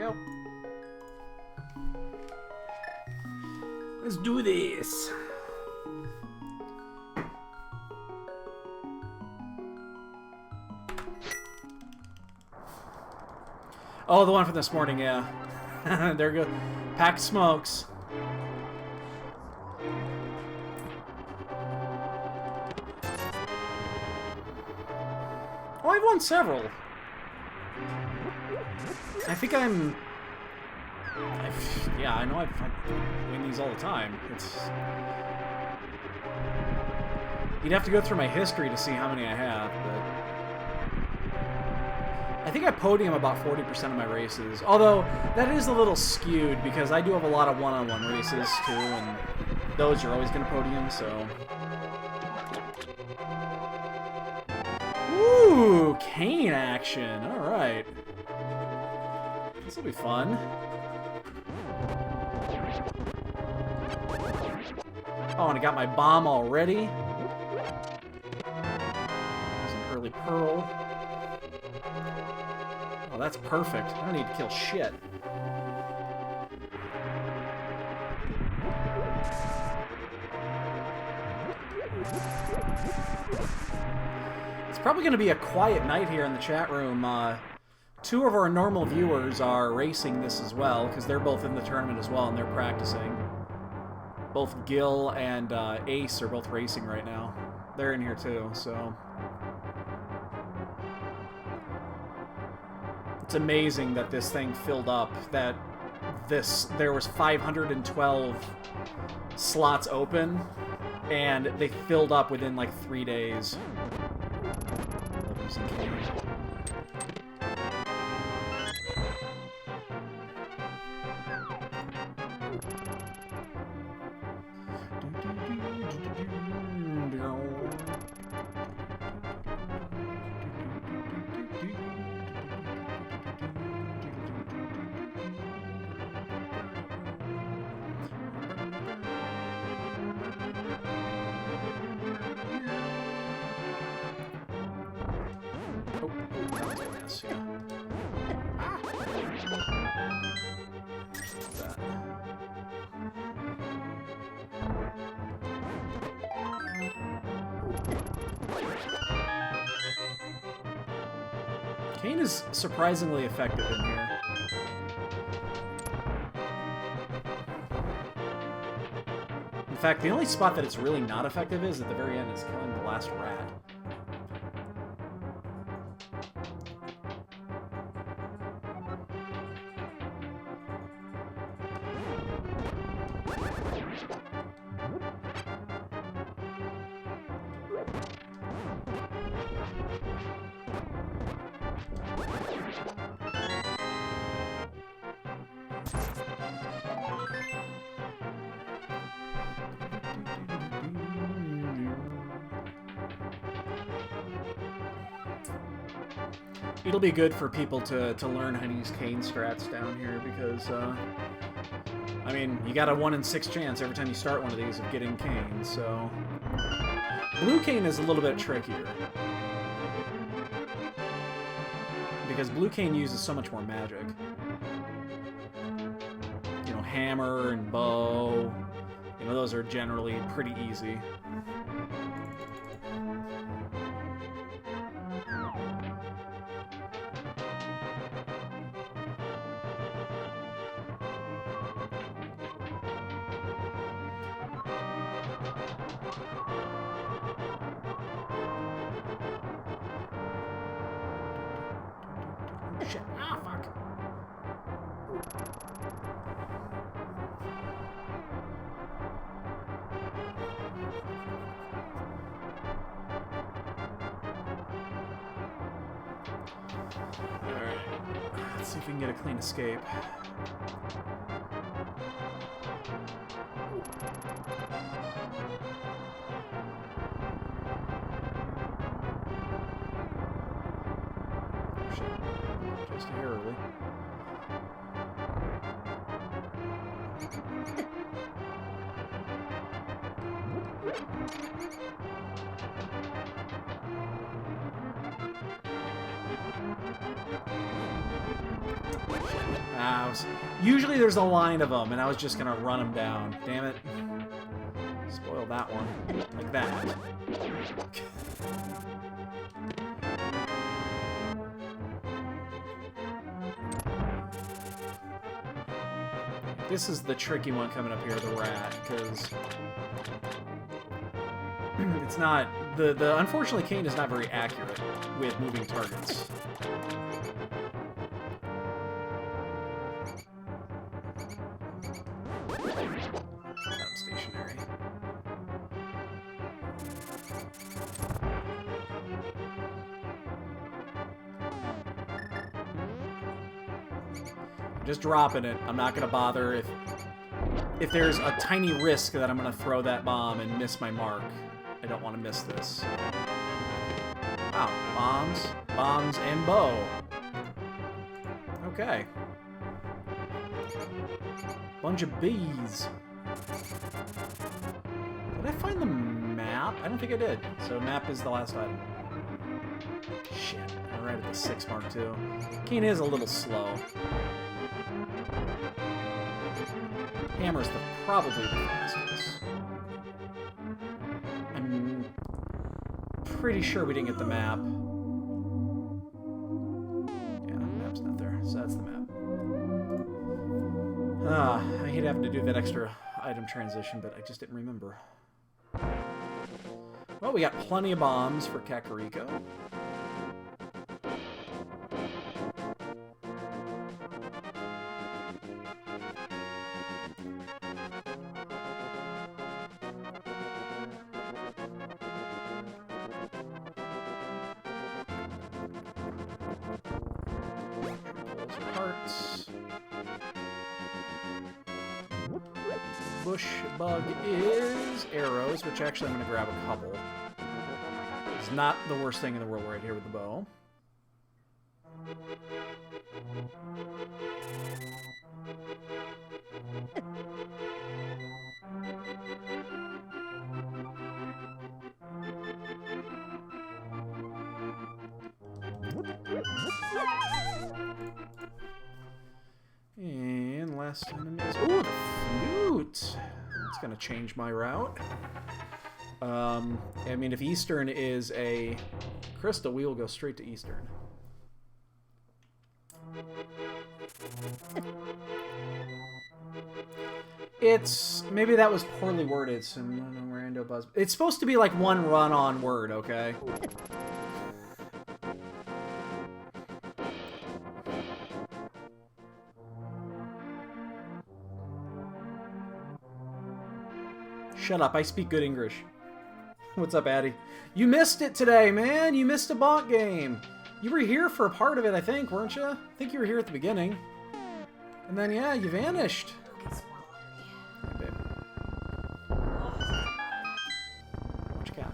go. Let's do this. Oh, the one from this morning, yeah. There you go. Pack smokes. Oh, I've won several. I think I'm... yeah, I know I win these all the time. You'd have to go through my history to see how many I have, but... I think I podium about 40% of my races. Although, that is a little skewed, because I do have a lot of one-on-one races, too, and those you're always going to podium, so... Ooh, cane action. Alright. This will be fun. Oh, and I got my bomb already. There's an early pearl. Oh, that's perfect. I don't need to kill shit. It's probably going to be a quiet night here in the chat room. Two of our normal viewers are racing this as well, because they're both in the tournament as well, and they're practicing. Both Gil and Ace are both racing right now. They're in here too, so... It's amazing that this thing filled up, that there was 512 slots open, and they filled up within like 3 days. Cane is surprisingly effective in here. In fact, the only spot that it's really not effective is at the very end, is killing the last rat. It'll be good for people to learn how to use cane strats down here, because, I mean, you got a 1 in 6 chance every time you start one of these of getting cane, so... Blue cane is a little bit trickier. Because blue cane uses so much more magic. You know, hammer and bow, you know, those are generally pretty easy. Shit. Ah, fuck. Alright. Let's see if we can get a clean escape. Just a hair early. Usually there's a line of them, and I was just gonna run them down. Damn it. Spoil that one. Like that. This is the tricky one coming up here, the rat, because it's not... Unfortunately, Kane is not very accurate with moving targets. I'm stationary. I'm just dropping it. I'm not going to bother if there's a tiny risk that I'm going to throw that bomb and miss my mark. I don't want to miss this. Wow, bombs, and bow. Okay. Bunch of bees. Did I find the map? I don't think I did. So map is the last item. Shit, I'm right at the 6 mark too. Kane is a little slow. Hammer's probably the fastest. I'm pretty sure we didn't get the map. Yeah, the map's not there, so that's the map. I hate having to do that extra item transition, but I just didn't remember. Well, we got plenty of bombs for Kakariko. Hearts. Bush bug is arrows, which actually I'm going to grab a couple. It's not the worst thing in the world right here with the bow. And last item is... Ooh, the flute! It's gonna change my route. I mean, if Eastern is a crystal, we will go straight to Eastern. It's... Maybe that was poorly worded, so no Rando buzz. It's supposed to be like one run-on word, okay? Shut up, I speak good English. What's up, Addy? You missed it today, man! You missed a bonk game! You were here for a part of it, I think, weren't you? I think you were here at the beginning. And then, yeah, you vanished. Hey, babe. What you got?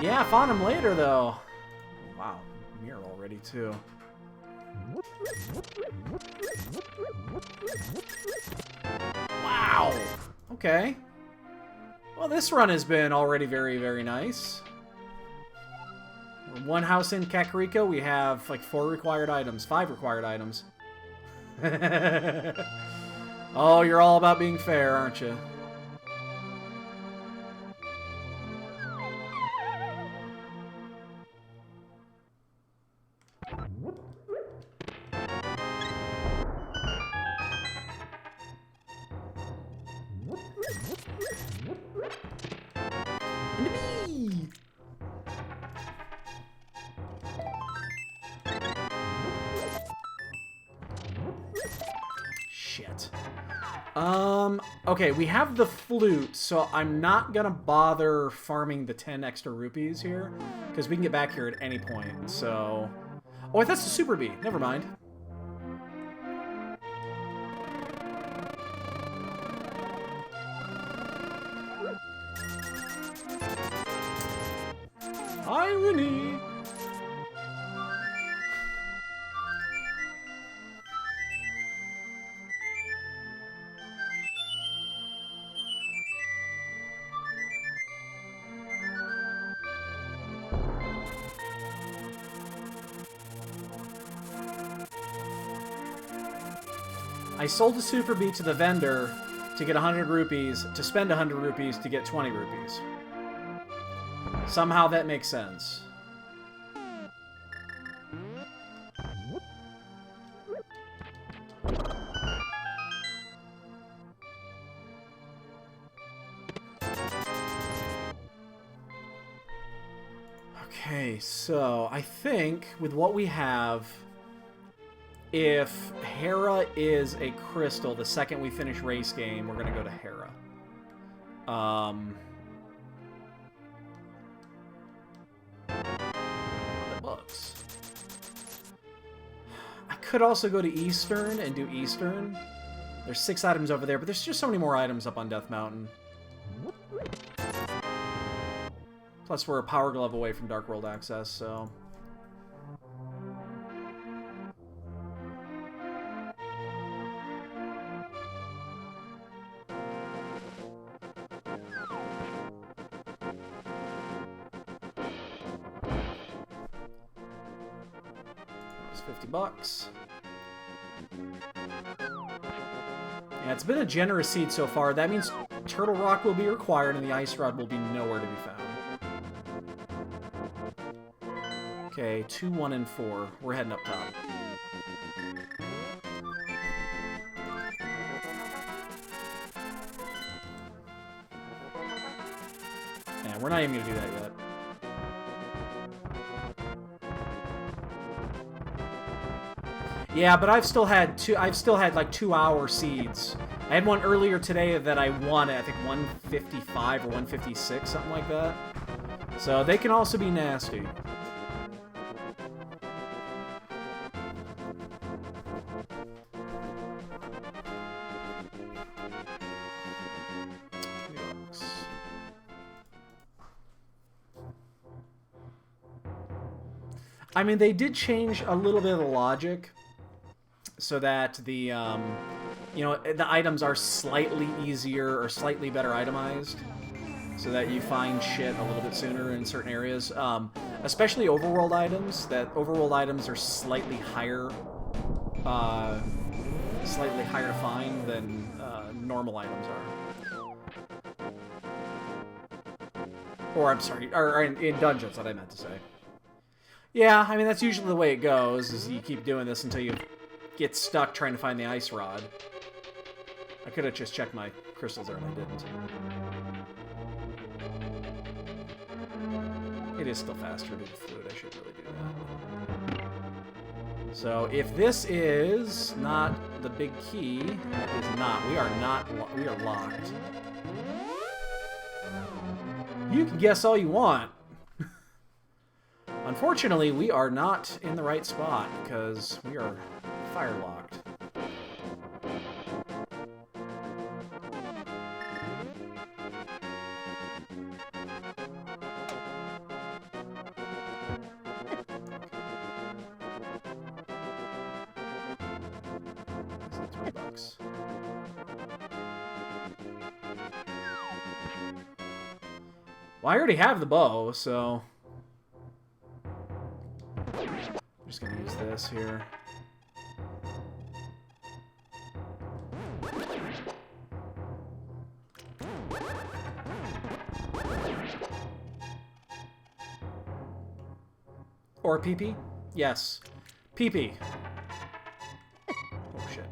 Yeah, I found him later, though. Wow, mirror already, too. Wow! Okay. Well, this run has been already very, very nice. We're one house in Kakariko, we have like 4 required items, 5 required items. Oh, you're all about being fair, aren't you? Shit. Okay, we have the flute, so I'm not gonna bother farming the 10 extra rupees here, because we can get back here at any point, so... Oh, that's the Super Bee. Never mind. Irony! I sold a Super Bee to the vendor to get 100 rupees, to spend 100 rupees to get 20 rupees. Somehow that makes sense. Okay, so I think with what we have, if Hera is a crystal, the second we finish race game, we're going to go to Hera. The books. I could also go to Eastern and do Eastern. There's 6 items over there, but there's just so many more items up on Death Mountain. Plus, we're a Power Glove away from Dark World access, so... $50. Yeah, it's been a generous seed so far. That means Turtle Rock will be required and the Ice Rod will be nowhere to be found. Okay, 2, 1, and 4. We're heading up top. Yeah, we're not even gonna do that yet. Yeah, but I've still had like 2-hour seeds. I had one earlier today that I won at, I think, 155 or 156, something like that. So they can also be nasty. I mean, they did change a little bit of the logic so that the, you know, the items are slightly easier or slightly better itemized so that you find shit a little bit sooner in certain areas. Especially overworld items, that overworld items are slightly higher to find than normal items are. Or, I'm sorry, or in dungeons, what I meant to say. Yeah, I mean, that's usually the way it goes, is you keep doing this until you get stuck trying to find the Ice Rod. I could have just checked my crystals there, and I didn't. It is still faster to do fluid. I should really do that. So, if this is not the big key, it is not. We are not. We are locked. You can guess all you want. Unfortunately, we are not in the right spot because we are fire locked. $20. Well, I already have the bow, so I'm just gonna use this here. Or PP? Yes. PP. Oh, shit.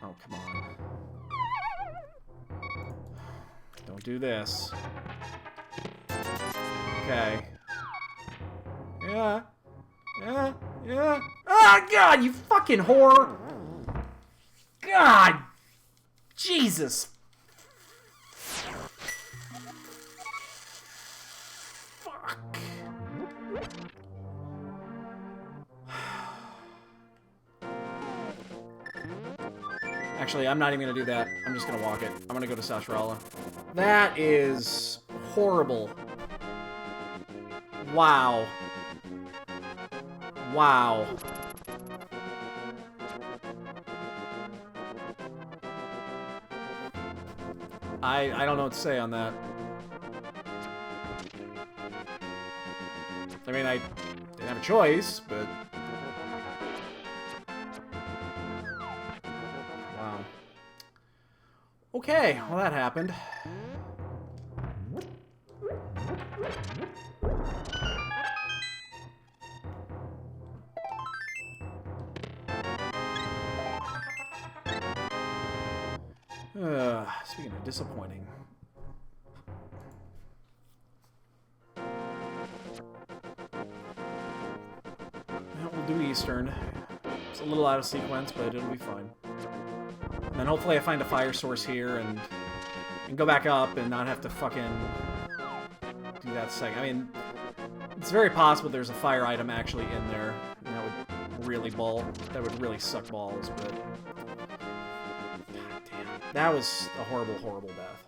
Oh, come on. Don't do this. Okay. Yeah. Yeah. Yeah. Ah, God, you fucking whore! God! Jesus! Fuck. Actually, I'm not even gonna do that. I'm just gonna walk it. I'm gonna go to Sashrala. That is horrible. Wow. Wow. I don't know what to say on that. I mean, I didn't have a choice, but... Okay, well that happened. Speaking of disappointing. We'll do Eastern. It's a little out of sequence, but it'll be fine. And then hopefully I find a fire source here and go back up and not have to fucking do that second. I mean, it's very possible there's a fire item actually in there. And that would really suck balls, but... God damn. That was a horrible, horrible death.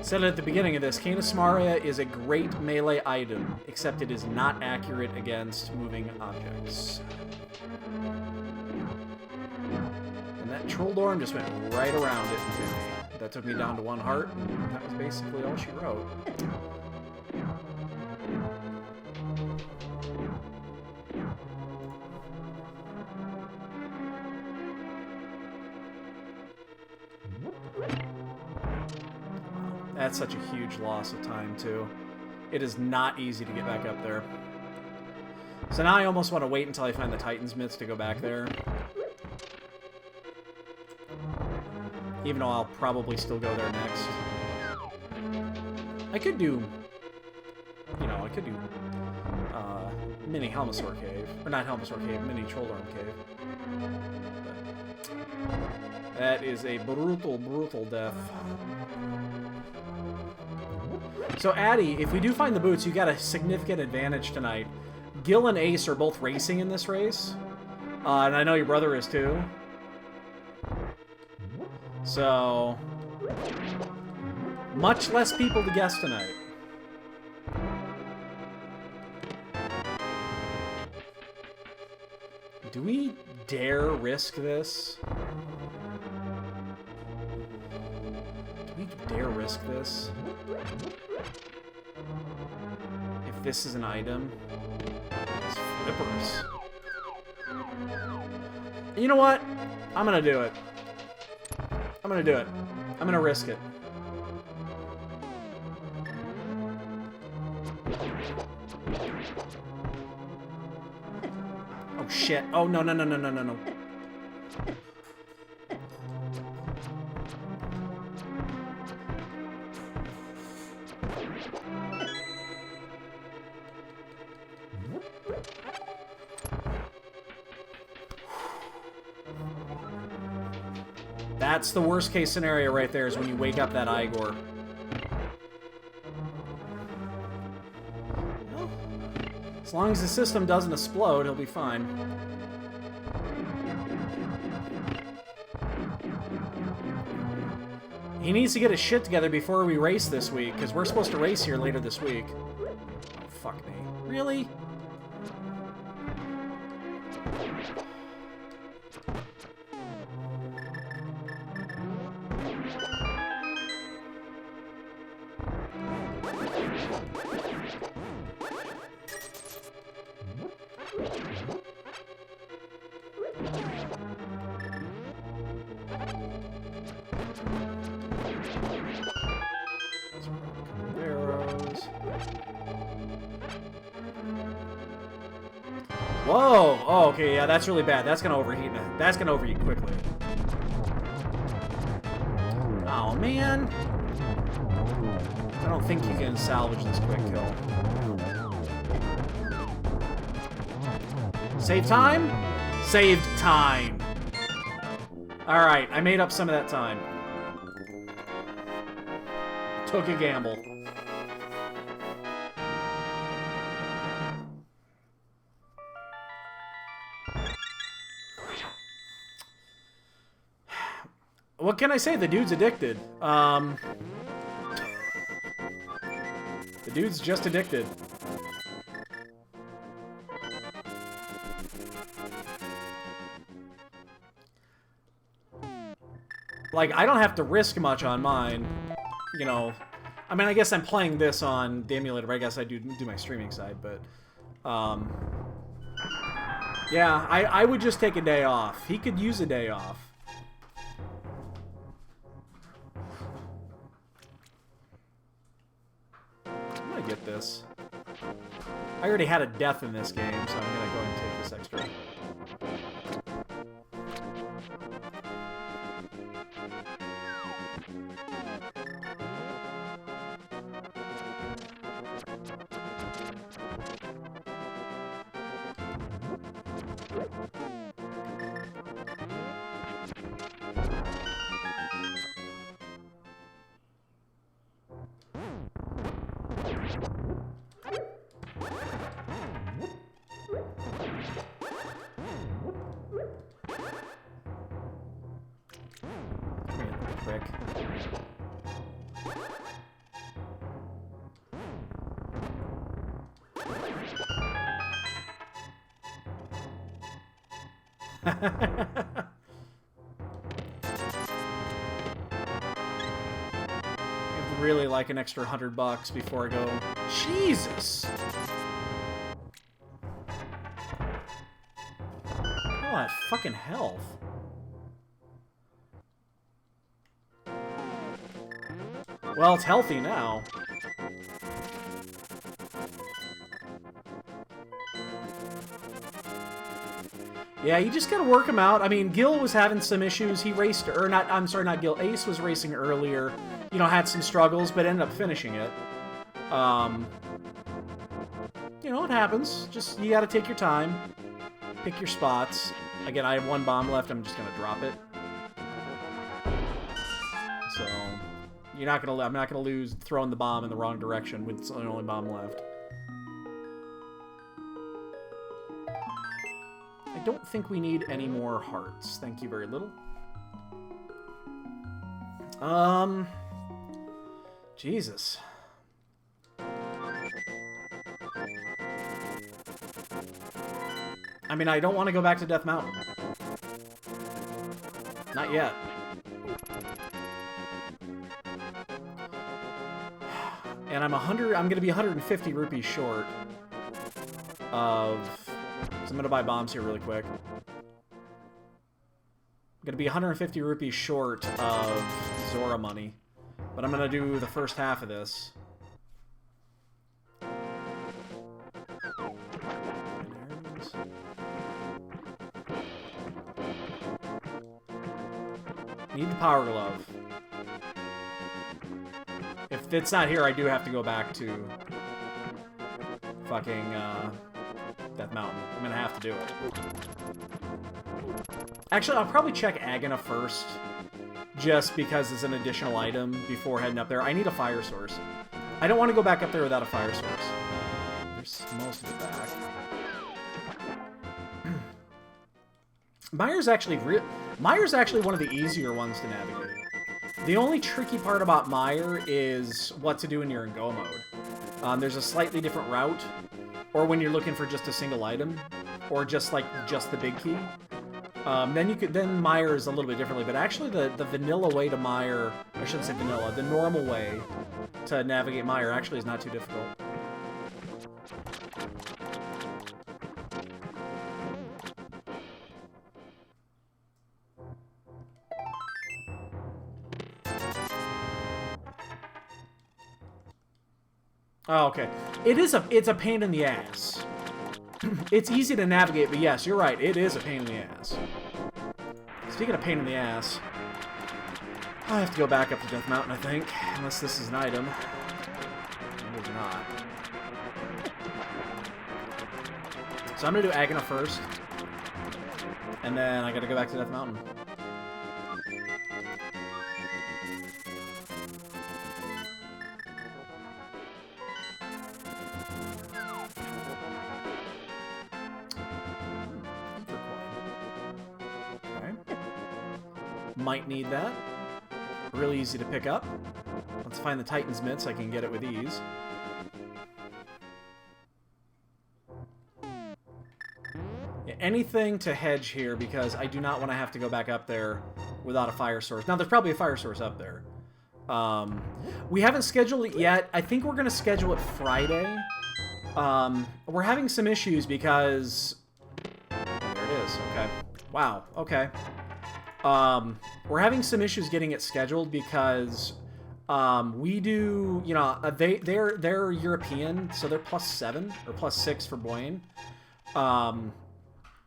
Said at the beginning of this, Canis Maria is a great melee item, except it is not accurate against moving objects. And that troll dorm just went right around it and hit me. That took me down to 1 heart, and that was basically all she wrote. That's such a huge loss of time, too. It is not easy to get back up there. So now I almost want to wait until I find the Titan's Myths to go back there. Even though I'll probably still go there next. I could do... You know, I could do... Mini Helmasaur Cave. Or not Helmasaur Cave, Mini Trolldorm Cave. But that is a brutal, brutal death. So, Addy, if we do find the boots, you got a significant advantage tonight. Gil and Ace are both racing in this race. And I know your brother is, too. So... much less people to guess tonight. Do we dare risk this? Do we dare risk this? If this is an item, it's flippers. You know what? I'm gonna do it. I'm gonna do it. I'm gonna risk it. Oh shit. Oh no no no no no no no. That's the worst case scenario right there, is when you wake up that Igor. Well, as long as the system doesn't explode, he'll be fine. He needs to get his shit together before we race this week, because we're supposed to race here later this week. Oh, fuck me. Really? Whoa! Oh, okay, yeah, that's really bad. That's gonna overheat. That's gonna overheat quickly. Oh, man. I don't think you can salvage this quick kill. Save time? Saved time. Alright, I made up some of that time. Took a gamble. What can I say? The dude's addicted. The dude's just addicted. Like, I don't have to risk much on mine. You know, I mean, I guess I'm playing this on the emulator, but I guess I do my streaming side, but... yeah, I would just take a day off. He could use a day off. I'm gonna get this. I already had a death in this game, so I'm gonna go and take this extra. Prick. I'd really like an extra $100 before I go. Jesus! Oh, that fucking health. Well, it's healthy now. Yeah, you just gotta work him out. I mean, Gil was having some issues. He raced, or not, I'm sorry, not Gil. Ace was racing earlier. You know, had some struggles, but ended up finishing it. You know, it happens. Just, you gotta take your time. Pick your spots. Again, I have one bomb left. I'm just gonna drop it. So... I'm not gonna lose throwing the bomb in the wrong direction with the only bomb left. I don't think we need any more hearts. Thank you very little. Jesus. I mean, I don't want to go back to Death Mountain. Not yet. And I'm gonna be 150 rupees short of... So I'm gonna buy bombs here really quick. I'm gonna be 150 rupees short of Zora money. But I'm gonna do the first half of this. Need the power glove. If it's not here, I do have to go back to fucking Death Mountain. I'm gonna have to do it. Actually, I'll probably check Agana first, just because it's an additional item before heading up there. I need a fire source. I don't want to go back up there without a fire source. There's most of it back. Meyer's actually one of the easier ones to navigate. The only tricky part about Meyer is what to do when you're in go mode. There's a slightly different route, or when you're looking for just a single item, or just the big key. Then Meyer is a little bit differently, but actually the vanilla way to Meyer, I shouldn't say vanilla, the normal way to navigate Meyer actually is not too difficult. Oh, okay. It's a pain in the ass. It's easy to navigate, but yes, you're right. It is a pain in the ass. Speaking of pain in the ass, I have to go back up to Death Mountain, I think. Unless this is an item. Maybe not. So I'm going to do Agana first. And then I got to go back to Death Mountain. Might need that. Really easy to pick up. Let's find the Titan's Mitt so I can get it with ease. Yeah, anything to hedge here, because I do not want to have to go back up there without a fire source. Now, there's probably a fire source up there. We haven't scheduled it yet. I think we're going to schedule it Friday. We're having some issues because... There it is. Okay. Wow. Okay. We're having some issues getting it scheduled because we do, you know, they're European, so they're +7 or +6 for Boyne.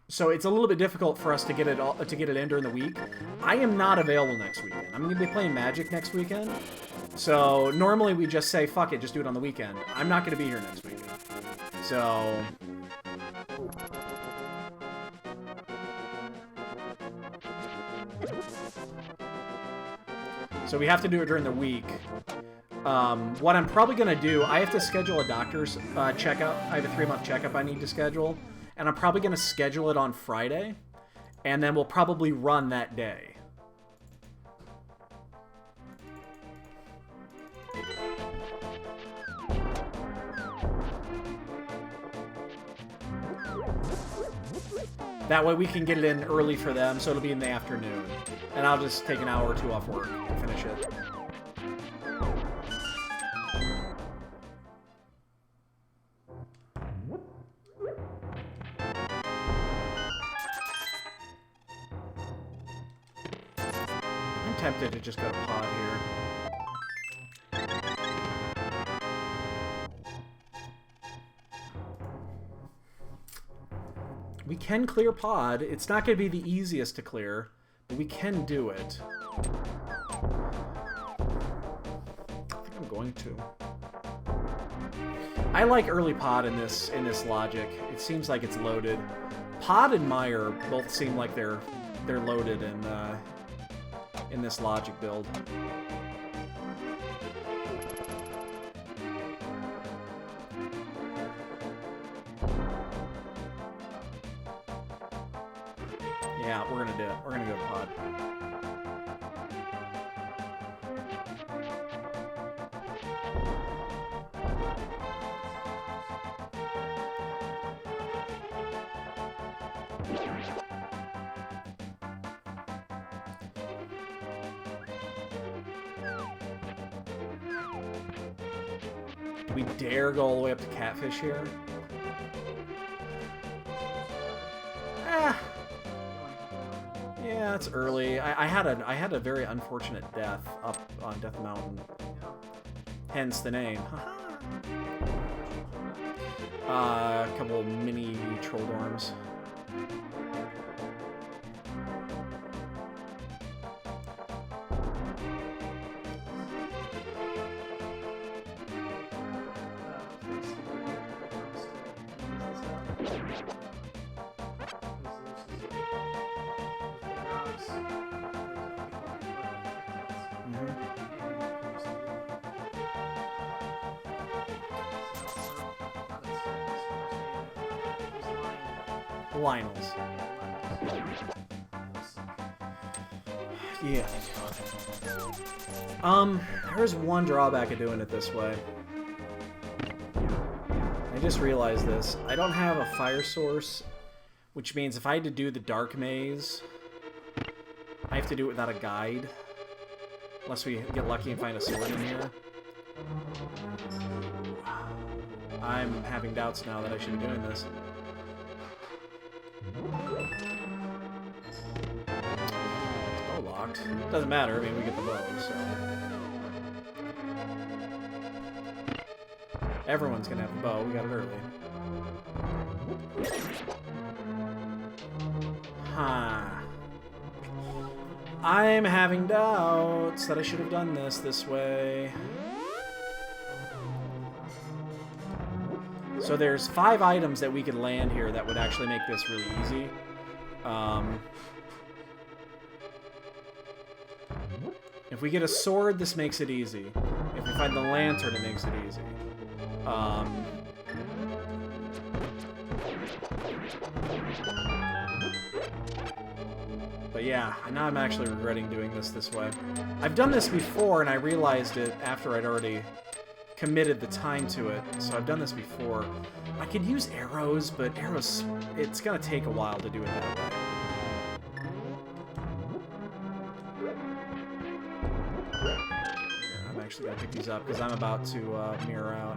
So it's a little bit difficult for us to get it in during the week. I am not available next weekend. I'm going to be playing Magic next weekend. So normally we just say, fuck it, just do it on the weekend. I'm not going to be here next weekend. So we have to do it during the week. What I'm probably going to do, I have to schedule a doctor's checkup. I have a 3-month checkup I need to schedule. And I'm probably going to schedule it on Friday. And then we'll probably run that day. That way we can get it in early for them, so it'll be in the afternoon. And I'll just take an hour or two off work to finish it. I'm tempted to just go to pod here. We can clear pod. It's not going to be the easiest to clear, but we can do it. I think I'm going to. I like early pod in this logic. It seems like it's loaded. Pod and Meyer both seem like they're loaded in this logic build. Yeah, we're gonna do it. We're gonna go to pod. Do we dare go all the way up to Catfish here? Yeah, it's early. I had a very unfortunate death up on Death Mountain. Hence the name. A couple mini troll dorms. Lionels. Yeah. There's one drawback of doing it this way. I just realized this. I don't have a fire source, which means if I had to do the dark maze, I have to do it without a guide. Unless we get lucky and find a sword in here. I'm having doubts now that I should be doing this. Bow locked. Doesn't matter, I mean, we get the bow, so... Everyone's gonna have the bow, we got it early. Huh. I'm having doubts that I should have done this way. So there's 5 items that we could land here that would actually make this really easy. If we get a sword, this makes it easy. If we find the lantern, it makes it easy. But yeah, now I'm actually regretting doing this way. I've done this before, and I realized it after I'd already committed the time to it, so I've done this before. I could use arrows, but arrows, it's gonna take a while to do it that way. actually gotta pick these up because I'm about to mirror out.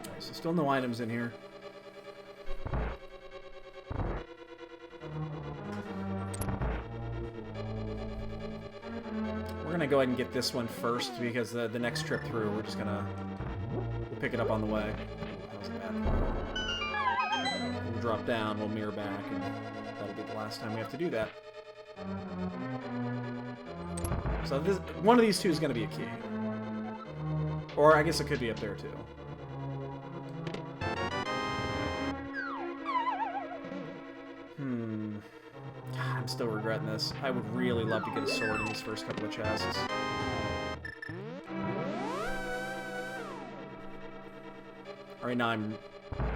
Alright, so still no items in here. We're gonna go ahead and get this one first because the next trip through, we're just gonna we'll pick it up on the way. That was a bad part. We'll drop down, we'll mirror back, and that'll be the last time we have to do that. So this, one of these two is gonna be a key, or I guess it could be up there too. I'm still regretting this. I would really love to get a sword in these first couple of chests. Right now I'm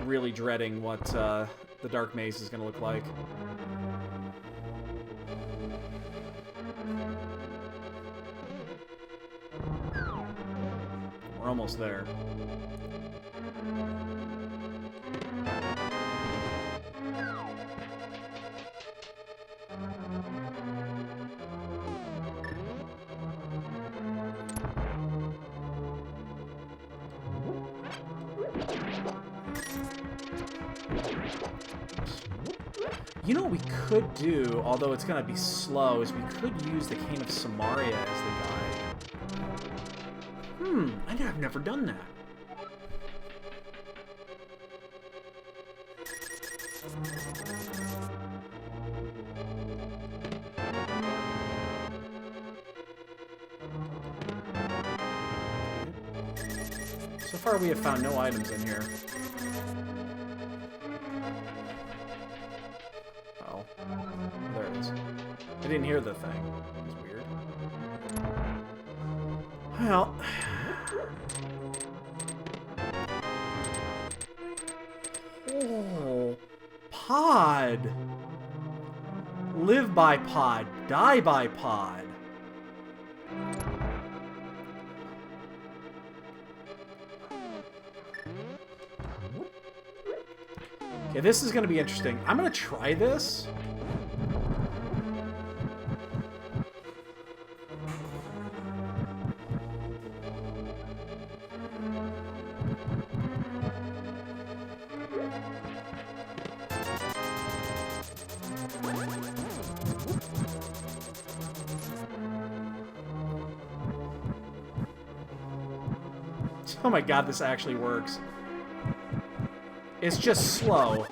really dreading what the Dark Maze is going to look like. We're almost there. You know what we could do, although it's going to be slow, is we could use the Cane of Samaria as the guide. I've never done that. So far we have found no items in here. There it is. I didn't hear the thing. It's weird. Well. Oh. Pod. Live by pod. Die by pod. Okay, this is going to be interesting. I'm going to try this. Oh my god, this actually works. It's just slow.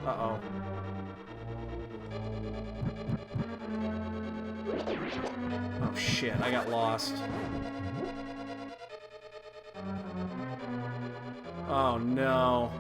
Uh-oh. Oh shit, I got lost. Oh no.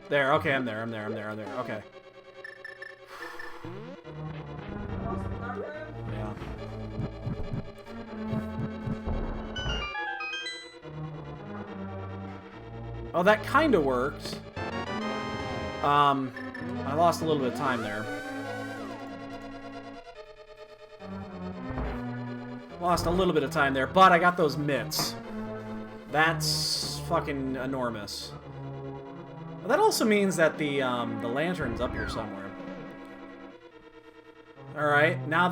There, okay, I'm there, okay. Yeah. Oh, that kinda worked. I lost a little bit of time there. Lost a little bit of time there, but I got those mitts. That's fucking enormous. Well, that also means that the lantern's up here somewhere. All right, now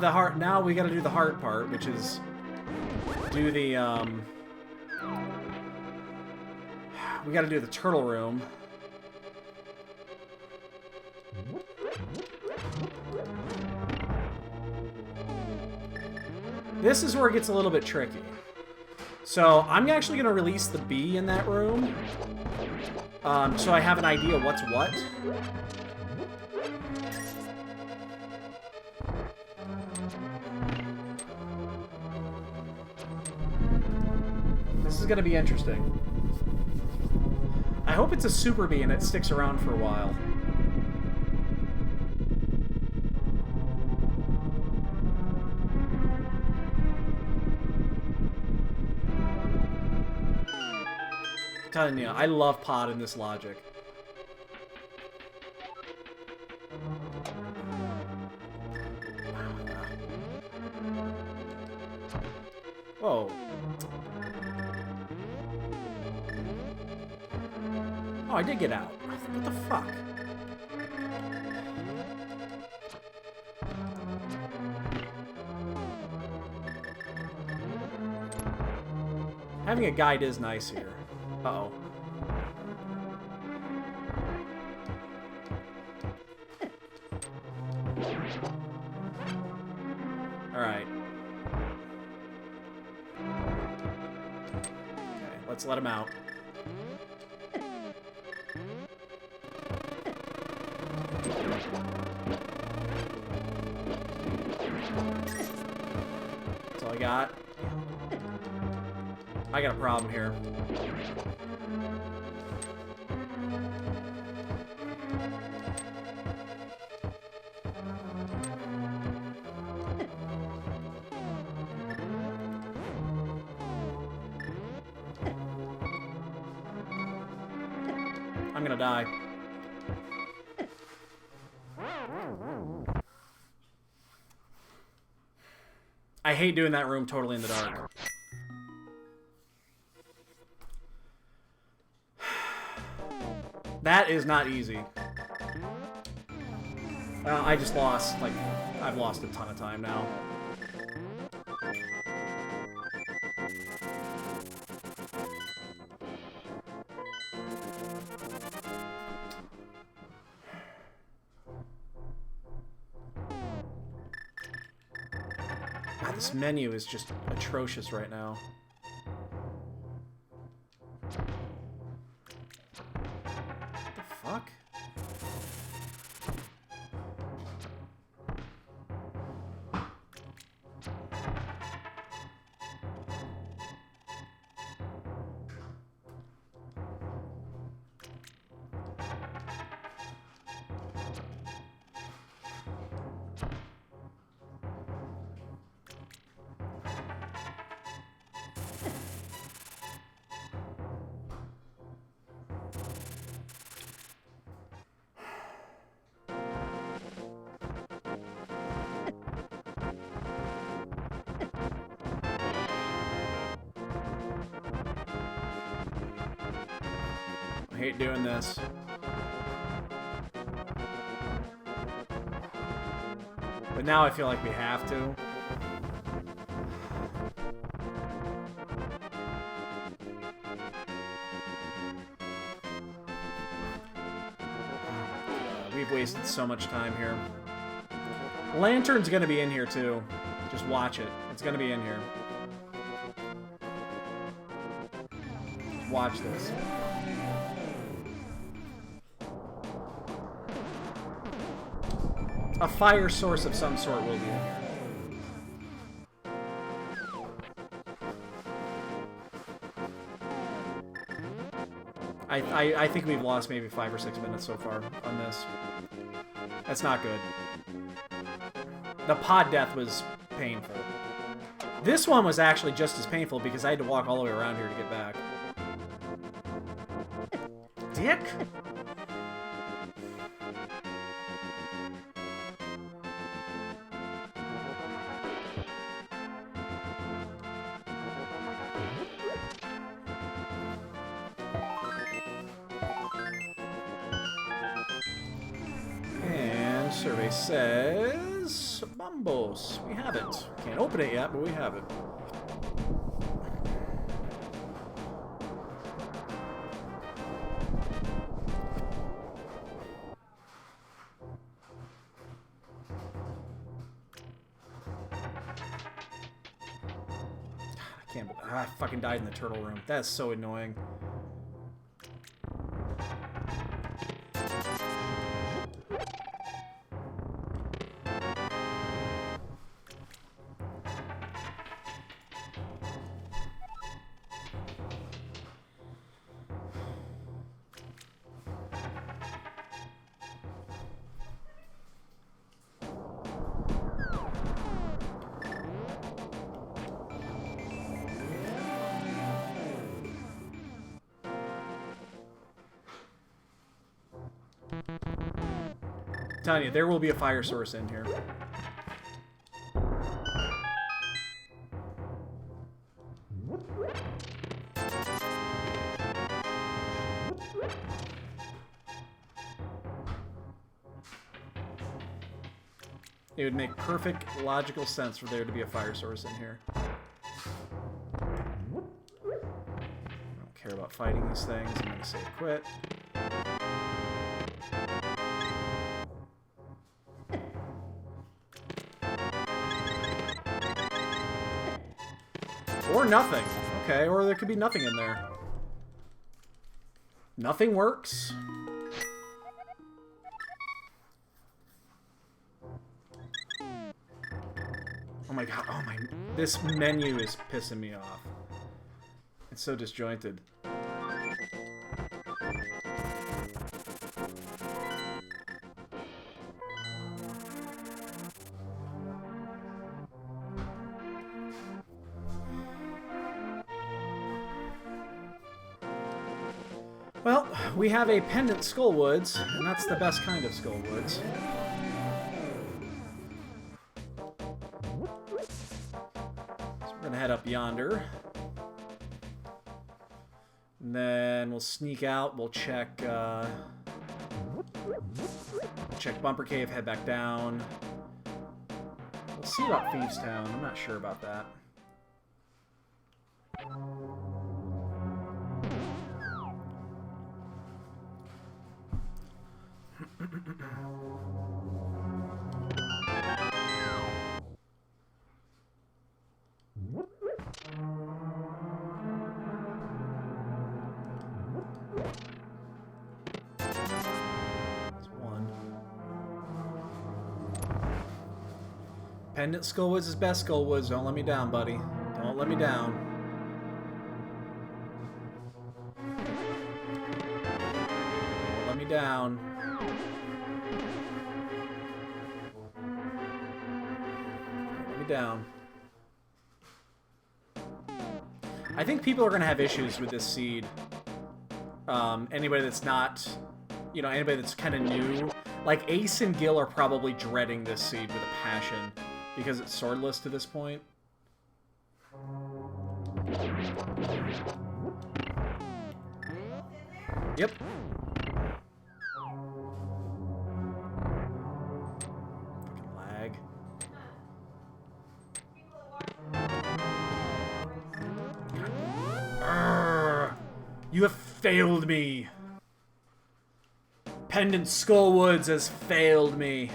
we got to do the hard part, which is do the we got to do the turtle room. This is where it gets a little bit tricky. So I'm actually going to release the bee in that room. So I have an idea what's what. is going to be interesting. I hope it's a Super Bee and it sticks around for a while. I'm telling you, I love Pod in this logic. Whoa. Oh, I did get out. What the fuck? Having a guide is nice here. Uh-oh. Alright. Okay, let's let him out. That's all I got. I got a problem here. I'm gonna die. I hate doing that room totally in the dark. That is not easy. I just lost, like, I've lost a ton of time now. God, this menu is just atrocious right now. What the fuck? I hate doing this. But now I feel like we have to. We've wasted so much time here. Lantern's gonna be in here too. Just watch it. It's gonna be in here. Just watch this. A fire source of some sort will be in here. I think we've lost maybe 5 or 6 minutes so far on this. That's not good. The pod death was painful. This one was actually just as painful because I had to walk all the way around here to get back. Dick? Survey says Bombos. We have it. Can't open it yet, but we have it. I can't. I fucking died in the turtle room. That's so annoying. I'm telling you, there will be a fire source in here. It would make perfect logical sense for there to be a fire source in here. I don't care about fighting these things. I'm going to save quit. Or nothing. Okay, or there could be nothing in there. Nothing works. Oh my god, oh my... This menu is pissing me off. It's so disjointed. Well, we have a pendant Skullwoods, and that's the best kind of Skullwoods. So we're gonna head up yonder. And then we'll sneak out, we'll check Bumper Cave, head back down. We'll see about Thieves Town, I'm not sure about that. Pendant Skullwoods is best Skullwoods. Don't let me down, buddy. Don't let me down. Don't let me down. Don't let me down. I think people are going to have issues with this seed. Anybody that's not, you know, anybody that's kind of new. Like, Ace and Gil are probably dreading this seed with a passion. Because it's swordless to this point. Yep. Fucking lag. Arrgh. You have failed me. Pendant Skullwoods has failed me.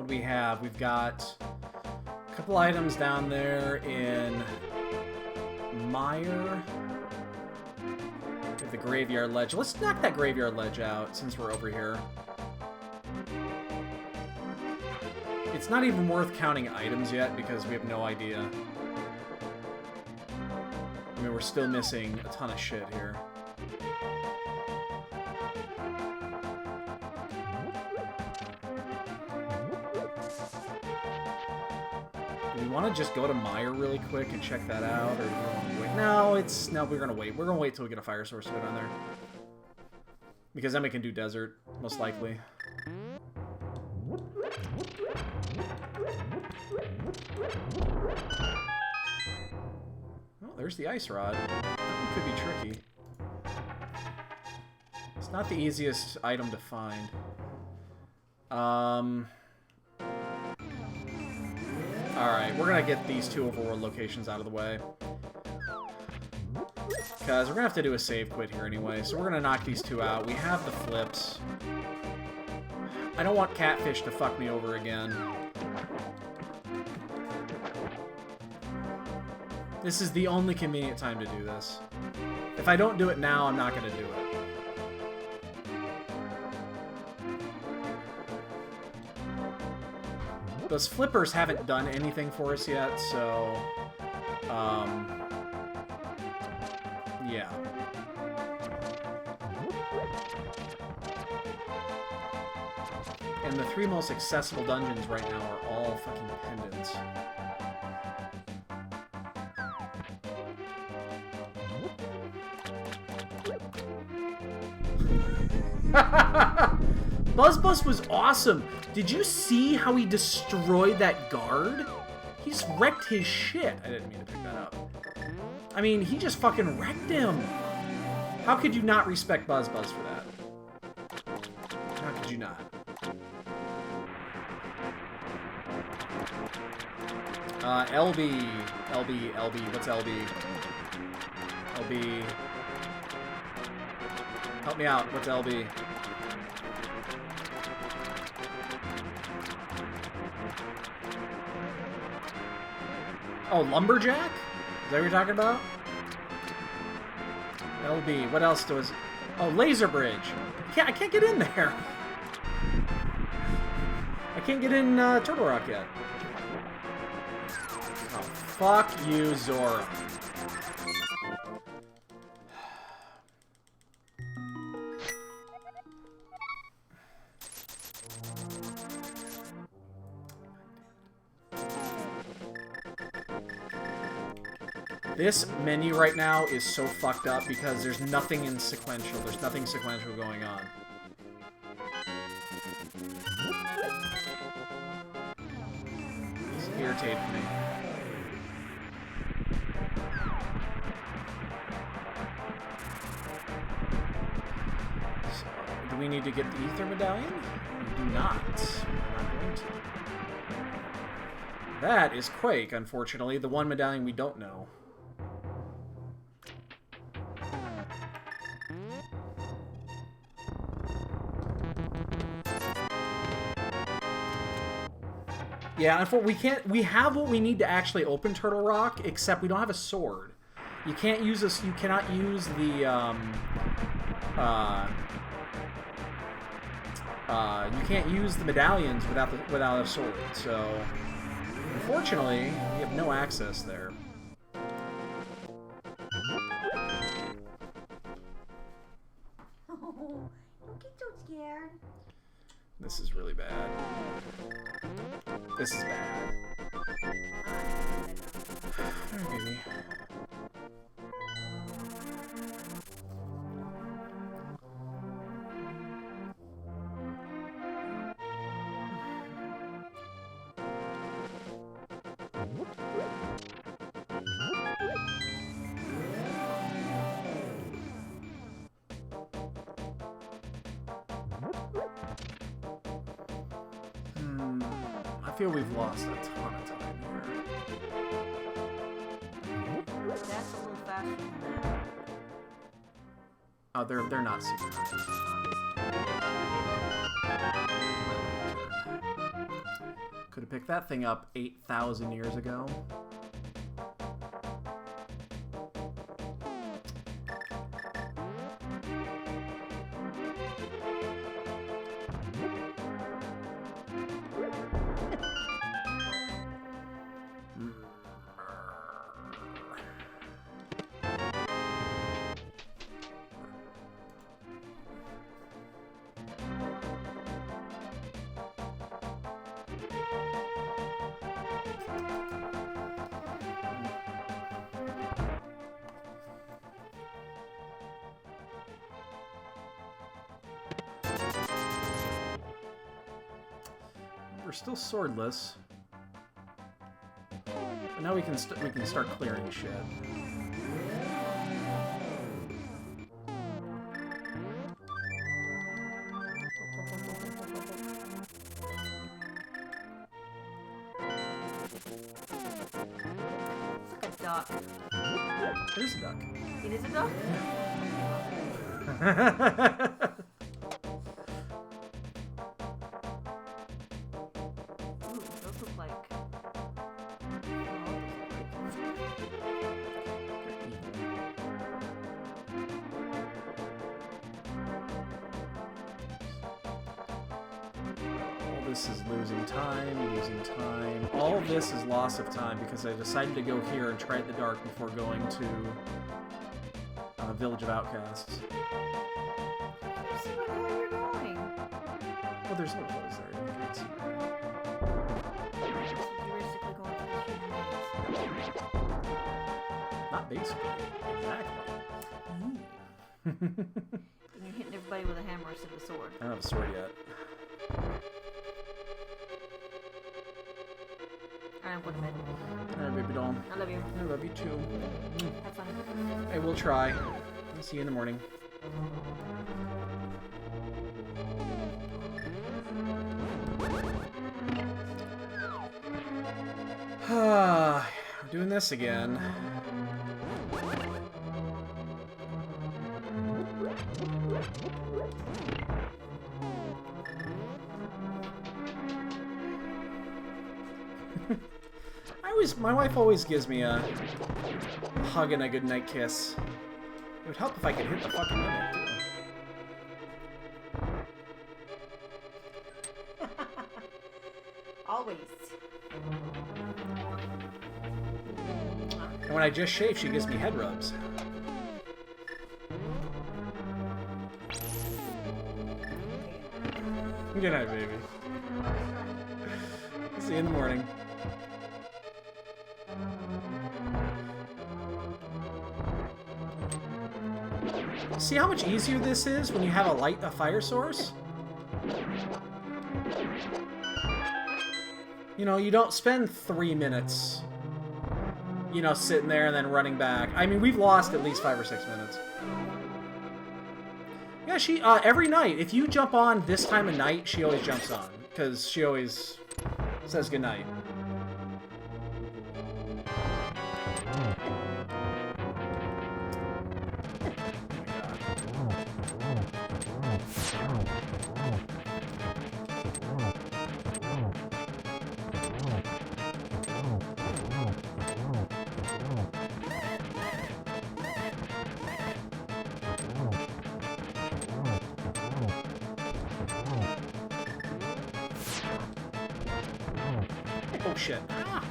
We have? We've got a couple items down there in Mire. We have the Graveyard Ledge. Let's knock that Graveyard Ledge out since we're over here. It's not even worth counting items yet because we have no idea. I mean, we're still missing a ton of shit here. Do we want to just go to Mire really quick and check that out, or do we want to wait? No, we're gonna wait. We're gonna wait till we get a fire source to go down there, because then we can do desert most likely. Oh, there's the ice rod. That one could be tricky. It's not the easiest item to find. Alright, we're gonna get these two overworld locations out of the way. Because we're gonna have to do a save quit here anyway, so we're gonna knock these two out. We have the flips. I don't want Catfish to fuck me over again. This is the only convenient time to do this. If I don't do it now, I'm not gonna do it. Those flippers haven't done anything for us yet, so... yeah. And the 3 most accessible dungeons right now are all fucking pendants. Buzz was awesome. Did you see how he destroyed that guard? He just wrecked his shit. I didn't mean to pick that up. I mean, he just fucking wrecked him. How could you not respect Buzz for that? How could you not? LB. What's LB? LB. Help me out. What's LB? Oh, Lumberjack? Is that what you're talking about? LB. What else does... Oh, Laser Bridge. I can't get in there. I can't get in Turtle Rock yet. Oh, fuck you, Zora. This menu right now is so fucked up because there's nothing in sequential. There's nothing sequential going on. It's irritating me. So, do we need to get the Ether Medallion? We do not. We're not going to. That is Quake, unfortunately. The one medallion we don't know. Yeah, we have what we need to actually open Turtle Rock, except we don't have a sword. You can't use this. You cannot use the you can't use the medallions without a sword. So, unfortunately, we have no access there. Oh, don't get so scared. This is really bad. This is bad. Alright, baby. I feel we've lost a ton of time here. That's a little faster than that. Oh, they're not super nice. Could have picked that thing up 8,000 years ago. We're still swordless, but now we can start clearing shit. It's like a duck. It is a duck. It is a duck? Ooh, those look like... All this is losing time, losing time. All this is loss of time because I decided to go here and try the dark before going to Village of Outcasts. I don't see where the hell you're going. Well, there's no holes there. Let's see. You're basically going for the human maze. Not basically. Exactly. And you're hitting everybody with a hammer instead of a sword. I don't have a sword yet. I'm going to bed. Alright, baby doll. I love you. I love you too. Have fun. I will try. I'll see you in the morning. We're doing this again. My wife always gives me a hug and a goodnight kiss. It would help if I could hit the fucking limit, too. Always. And when I just shave, she gives me head rubs. Good night, baby. See you in the morning. See how much easier this is when you have a fire source? You know, you don't spend 3 minutes, you know, sitting there and then running back. I mean, we've lost at least 5 or 6 minutes. Yeah, she, every night, if you jump on this time of night, she always jumps on. Because she always says goodnight. Oh shit. Ah.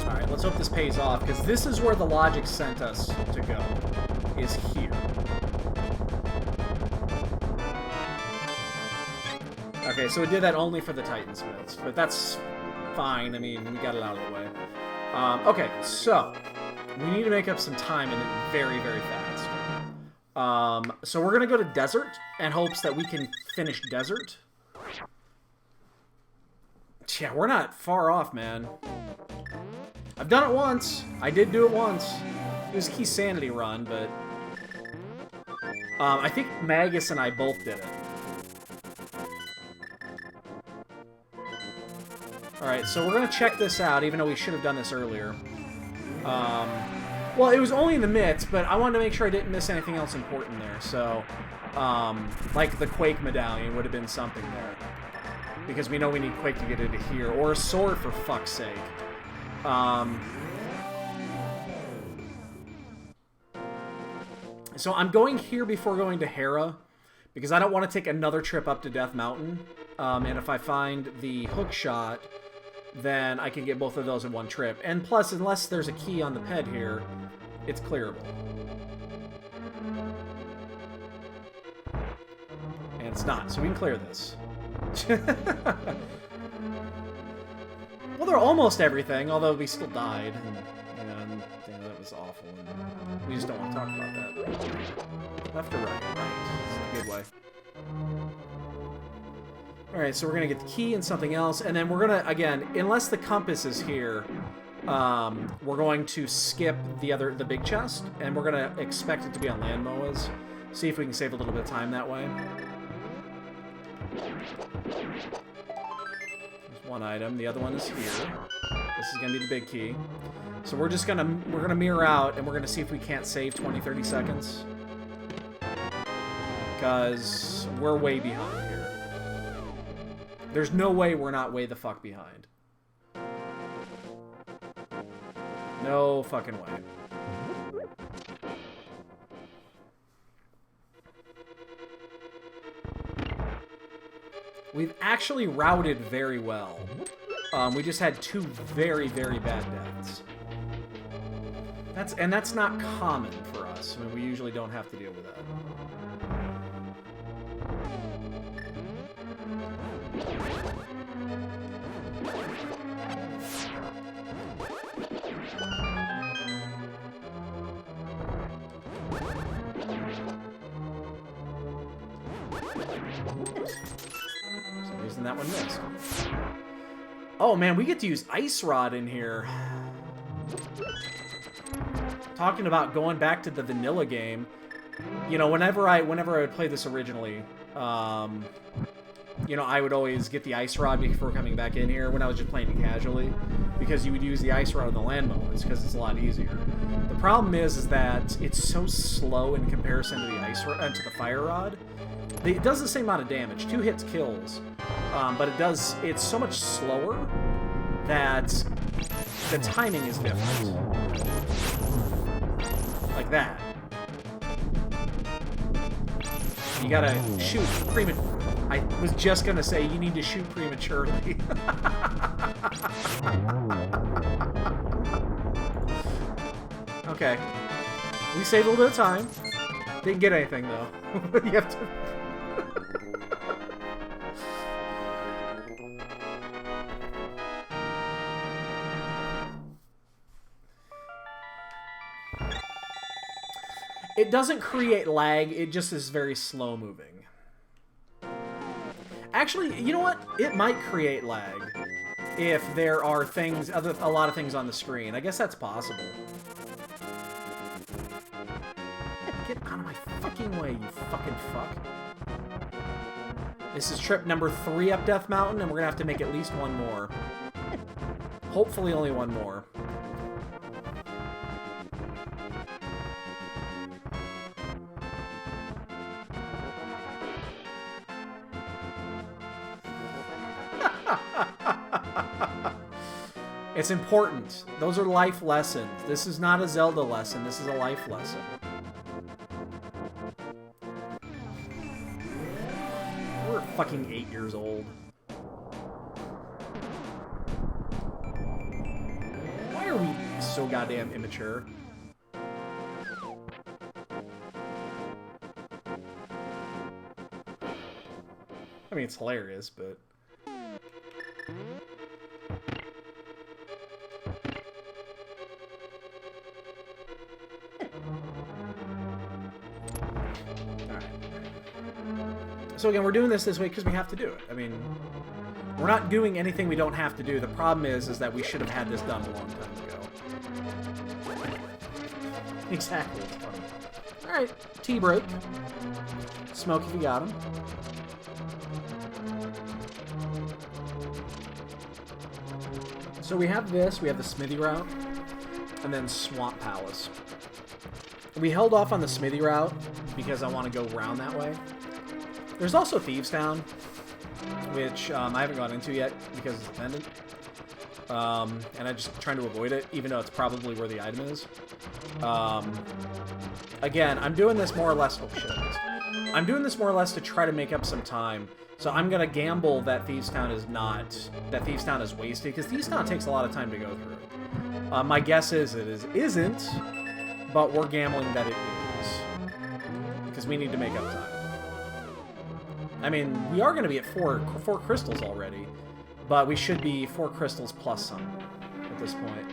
Alright, let's hope this pays off, because this is where the logic sent us to go. Is here. Okay, so we did that only for the Titansmiths, but that's fine. I mean, we got it out of the way. Okay, so we need to make up some time and very, very fast. So we're gonna go to Desert in hopes that we can finish Desert. Yeah, we're not far off, man. I've done it once. I did do it once. It was a key sanity run, but I think Magus and I both did it. Alright, so we're gonna check this out, even though we should have done this earlier. Well, it was only in the midst, but I wanted to make sure I didn't miss anything else important there, so... like the Quake medallion would have been something there. Because we know we need Quake to get into here. Or a sword, for fuck's sake. So I'm going here before going to Hera, because I don't want to take another trip up to Death Mountain. And if I find the hook shot, then I can get both of those in one trip. And plus, unless there's a key on the ped here, it's clearable. And it's not, so we can clear this. Well, they're almost everything, although we still died. And damn, that was awful. And we just don't want to talk about that. Left or right? Right. It's a good way. Alright, so we're going to get the key and something else, and then we're going to, again, unless the compass is here, we're going to skip the big chest, and we're going to expect it to be on land moas. See if we can save a little bit of time that way. There's one item, the other one is here. This is going to be the big key. So we're just going to, mirror out, and we're going to see if we can't save 20-30 seconds. Because we're way behind here. There's no way we're not way the fuck behind. No fucking way. We've actually routed very well. We just had 2 very, very bad deaths. That's not common for us. I mean, we usually don't have to deal with that. For some reason that one missed. Oh man, we get to use Ice Rod in here. Talking about going back to the vanilla game, you know, whenever I would play this originally, you know, I would always get the Ice Rod before coming back in here when I was just playing it casually, because you would use the Ice Rod on the land moments because it's a lot easier. The problem is that it's so slow in comparison to the to the Fire Rod. It does the same amount of damage, 2 hits kills, but it's so much slower that the timing is different. Like that. You gotta shoot I was just gonna say you need to shoot prematurely. Okay. We saved a little bit of time. Didn't get anything though. You have to. It doesn't create lag, it just is very slow moving. Actually, you know what? It might create lag if there are things, a lot of things on the screen. I guess that's possible. Get out of my fucking way, you fucking fuck. This is trip number 3 up Death Mountain, and we're gonna have to make at least one more. Hopefully only one more. It's important. Those are life lessons. This is not a Zelda lesson. This is a life lesson. We're fucking 8 years old. Why are we so goddamn immature? I mean, it's hilarious, but... So again, we're doing this way because we have to do it. I mean, we're not doing anything we don't have to do. The problem is that we should have had this done a long time ago. Exactly. It's funny. All right, tea break. Smoke if you got him. So we have this. We have the Smithy route, and then Swamp Palace. We held off on the Smithy route because I want to go around that way. There's also Thieves Town, which I haven't gone into yet because it's dependent. And I'm just trying to avoid it, even though it's probably where the item is. Again, I'm doing this more or less... Oh, shit. I'm doing this more or less to try to make up some time. So I'm going to gamble that Thieves Town is not... That Thieves Town is wasted, because Thieves Town takes a lot of time to go through. My guess is it isn't, but we're gambling that it is. Because we need to make up time. I mean, we are going to be at four crystals already, but we should be 4 crystals plus some at this point.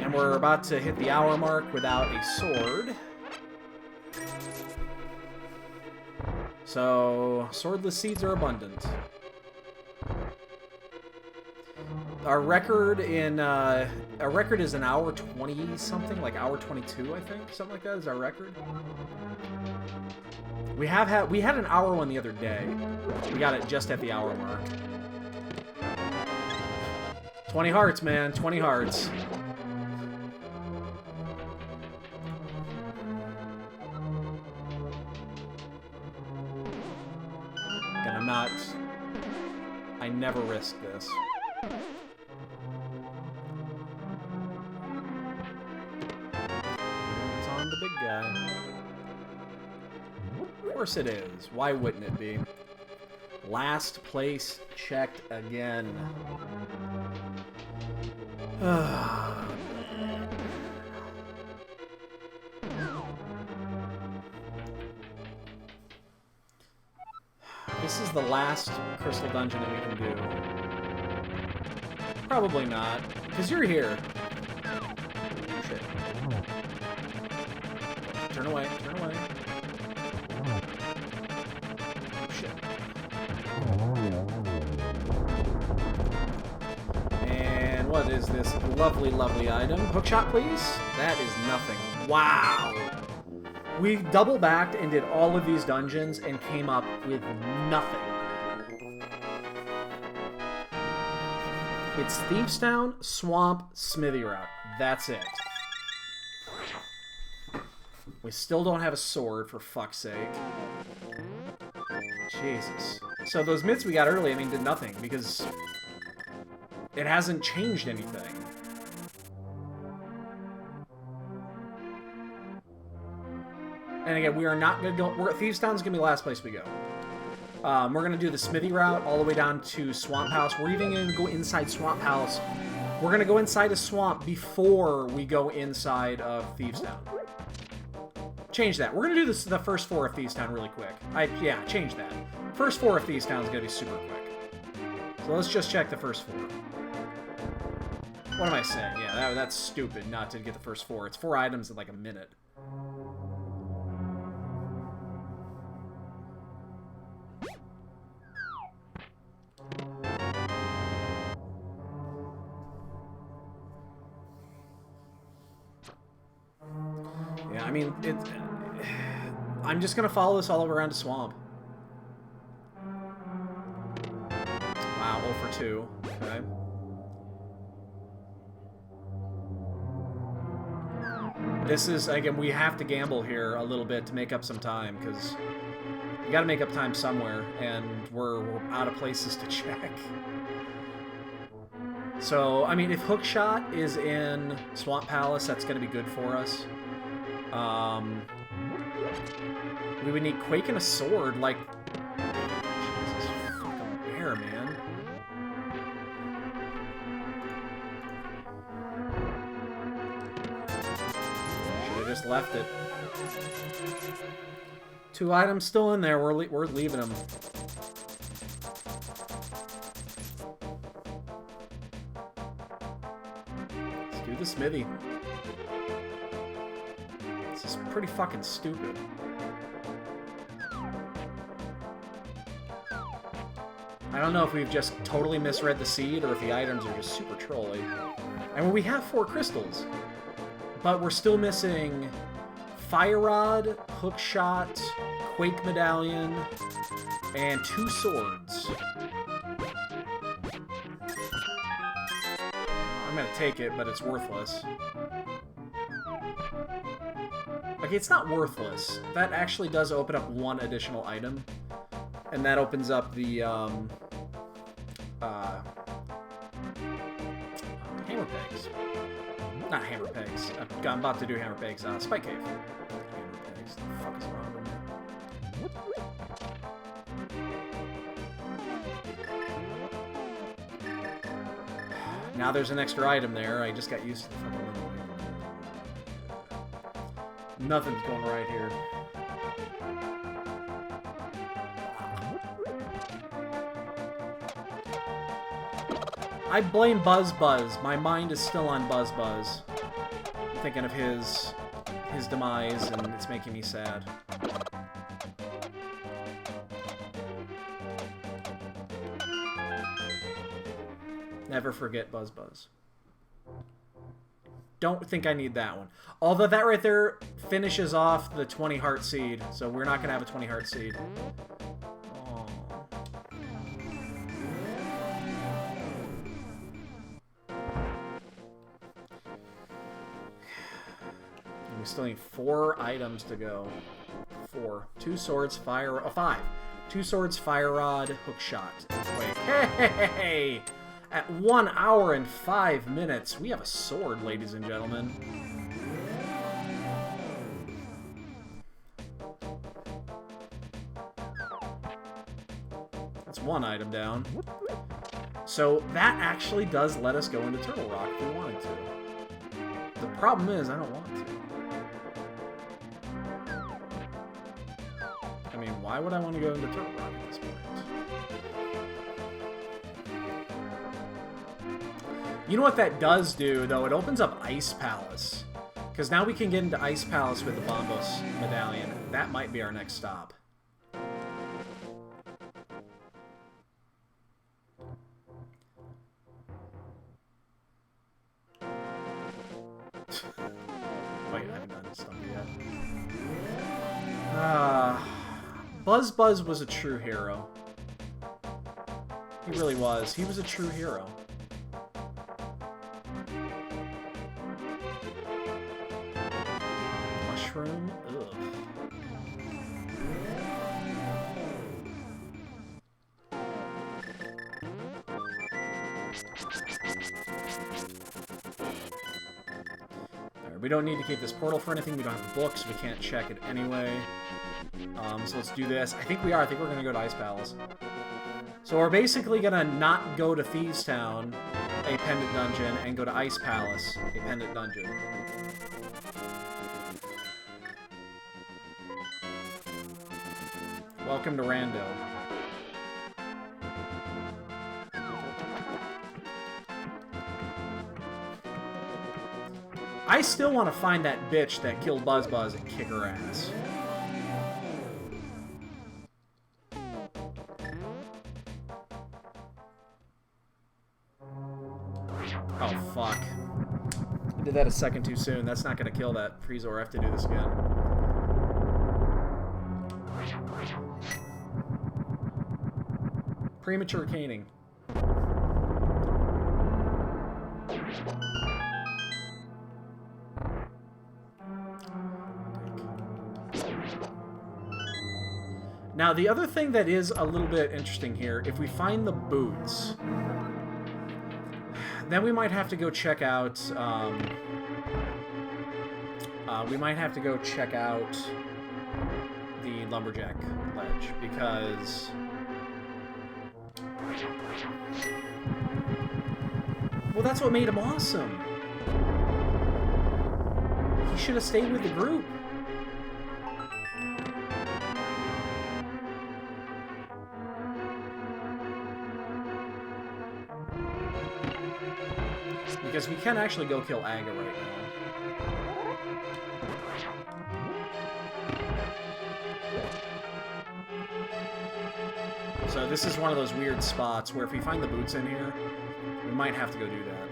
And we're about to hit the hour mark without a sword. So, swordless seeds are abundant. Our record in our record is an hour 20 something, like hour 22, I think, something like that is our record. We had an hour one the other day. We got it just at the hour mark. 20 hearts, man, 20 hearts. And I never risk this. The big guy. Of course it is. Why wouldn't it be? Last place checked again. This is the last crystal dungeon that we can do. Probably not, because you're here. Oh, shit. Turn away, turn away. Oh, shit. And what is this lovely, lovely item? Hookshot, please? That is nothing. Wow! We double backed and did all of these dungeons and came up with nothing. It's Thieves Town, Swamp, Smithy Route. That's it. We still don't have a sword, for fuck's sake. Jesus. So those myths we got early, I mean, did nothing, because it hasn't changed anything. And again, we are not going to go... Thieves Town's going to be the last place we go. We're going to do the Smithy route all the way down to Swamp House. We're even going to go inside Swamp House. We're going to go inside a swamp before we go inside of Thieves Town. Change that. We're going to do the first 4 of Thieves Town really quick. Yeah, change that. First 4 of Thieves Town is going to be super quick. So let's just check the first 4. What am I saying? Yeah, that's stupid not to get the first 4. It's 4 items in like a minute. Yeah, I mean, I'm just gonna follow this all over around the swamp. Wow, 0 for 2. Okay. This is, again, we have to gamble here a little bit to make up some time, because we gotta make up time somewhere, and we're out of places to check. So, I mean, if Hookshot is in Swamp Palace, that's gonna be good for us. We would need Quake and a sword, like... Jesus fucking bear, man. Should've just left it. 2 items still in there, we're leaving them. Let's do the Smithy. This is pretty fucking stupid. I don't know if we've just totally misread the seed or if the items are just super trolly. I mean, we have 4 crystals, but we're still missing Fire Rod, Hookshot, Quake Medallion, and 2 swords. I'm gonna take it, but it's worthless. Okay, it's not worthless. That actually does open up 1 additional item. And that opens up the, hammer pegs. Not hammer pegs. I'm about to do hammer pegs. Spike cave. Hammer pegs. The fuck is wrong with me? Now there's an extra item there. I just got used to the fucking window. Nothing's going right here. I blame Buzz Buzz. My mind is still on Buzz Buzz. I'm thinking of his demise, and it's making me sad. Never forget Buzz Buzz. Don't think I need that one. Although that right there finishes off the 20 heart seed, so we're not going to have a 20 heart seed. Oh. We still need 4 items to go. 4. 2 swords, 5. 2 swords, fire rod, hookshot, and quake. Hey! At 1 hour and 5 minutes, we have a sword, ladies and gentlemen. That's 1 item down. So that actually does let us go into Turtle Rock if we wanted to. The problem is, I don't want to. I mean, why would I want to go into Turtle Rock at this point? You know what that does do, though? It opens up Ice Palace. Because now we can get into Ice Palace with the Bombos Medallion. That might be our next stop. Wait, I haven't done something yet. Buzz Buzz was a true hero. He really was. He was a true hero. Mushroom? Ugh. We don't need to keep this portal for anything. We don't have the books. We can't check it anyway. So let's do this. I think we are. I think we're going to go to Ice Palace. So we're basically going to not go to Thieves Town, a pendant dungeon, and go to Ice Palace, a pendant dungeon. Welcome to Rando. I still want to find that bitch that killed Buzz Buzz and kick her ass. Oh, fuck. I did that a second too soon. That's not going to kill that Freezor. I have to do this again. Premature caning. Now, the other thing that is a little bit interesting here, if we find the boots, then we might have to go check out, the Lumberjack Ledge, because well, that's what made him awesome. He should have stayed with the group. Because we can actually go kill Aga right now. So this is one of those weird spots where if we find the boots in here, we might have to go do that.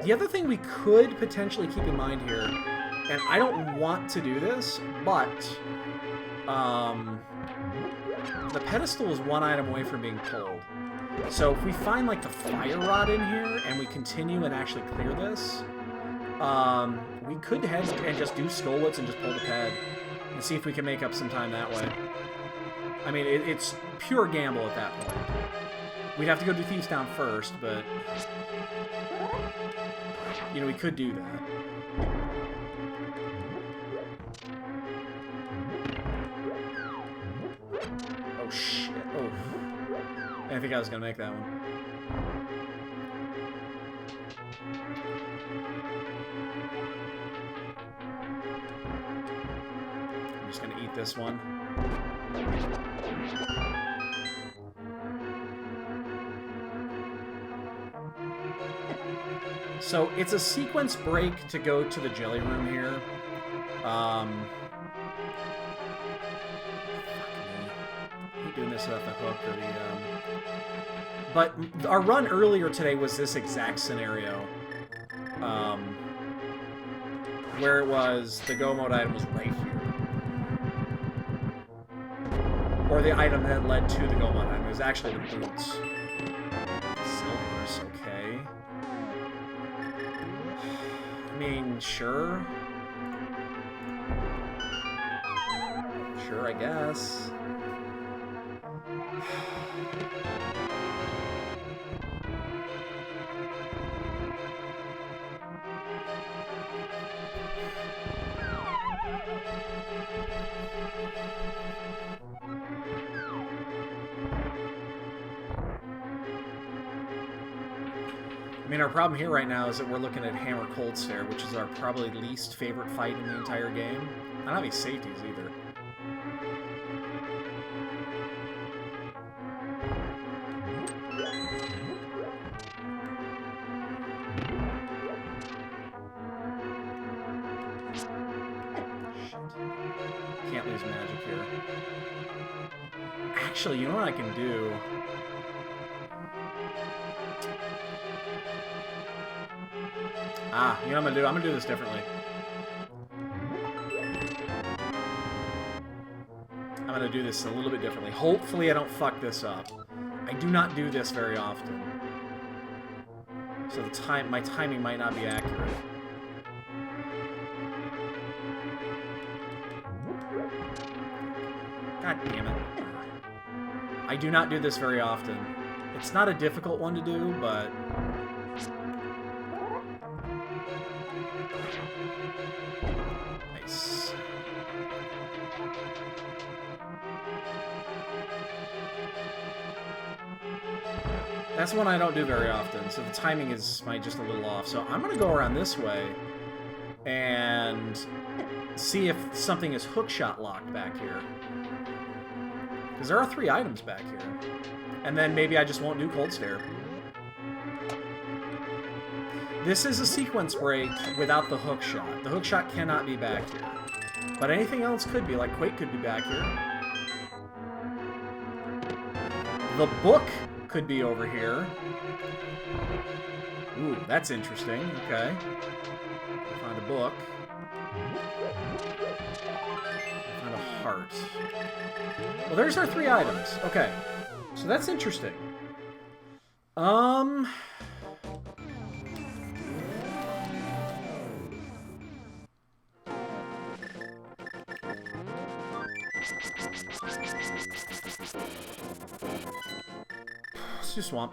The other thing we could potentially keep in mind here, and I don't want to do this, but the pedestal is one item away from being pulled. So if we find like the fire rod in here and we continue and actually clear this, we could head and just do Skolwitz and just pull the ped and see if we can make up some time that way. I mean, it's pure gamble at that point. We'd have to go do Thieves Town first, but you know, we could do that. Oh shit! Oh, I think I was gonna make that one. I'm just gonna eat this one. So it's a sequence break to go to the jelly room here. I hate doing this without the hook or the. But our run earlier today was this exact scenario, where it was the go mode item was right here, or the item that led to the go mode item. It was actually the boots. Silvers, okay. I mean, sure. Sure, I guess. I mean, our problem here right now is that we're looking at Hammer Cold Stare, which is our probably least favorite fight in the entire game. I don't have any safeties either. Can't lose magic here. Actually, you know what I can do? Ah, you know what I'm gonna do? I'm gonna do this differently. I'm gonna do this a little bit differently. Hopefully I don't fuck this up. I do not do this very often. So my timing might not be accurate. God damn it. I do not do this very often. It's not a difficult one to do, but... Nice. That's one I don't do very often, so the timing is just a little off. So I'm going to go around this way and see if something is hookshot locked back here. Because there are 3 items back here. And then maybe I just won't do Cold Stare. This is a sequence break without the hookshot. The hookshot cannot be back here. But anything else could be, like Quake could be back here. The book could be over here. Ooh, that's interesting. Okay. Find a book. Find a heart. Well, there's our 3 items. Okay. So that's interesting. Let's do Swamp.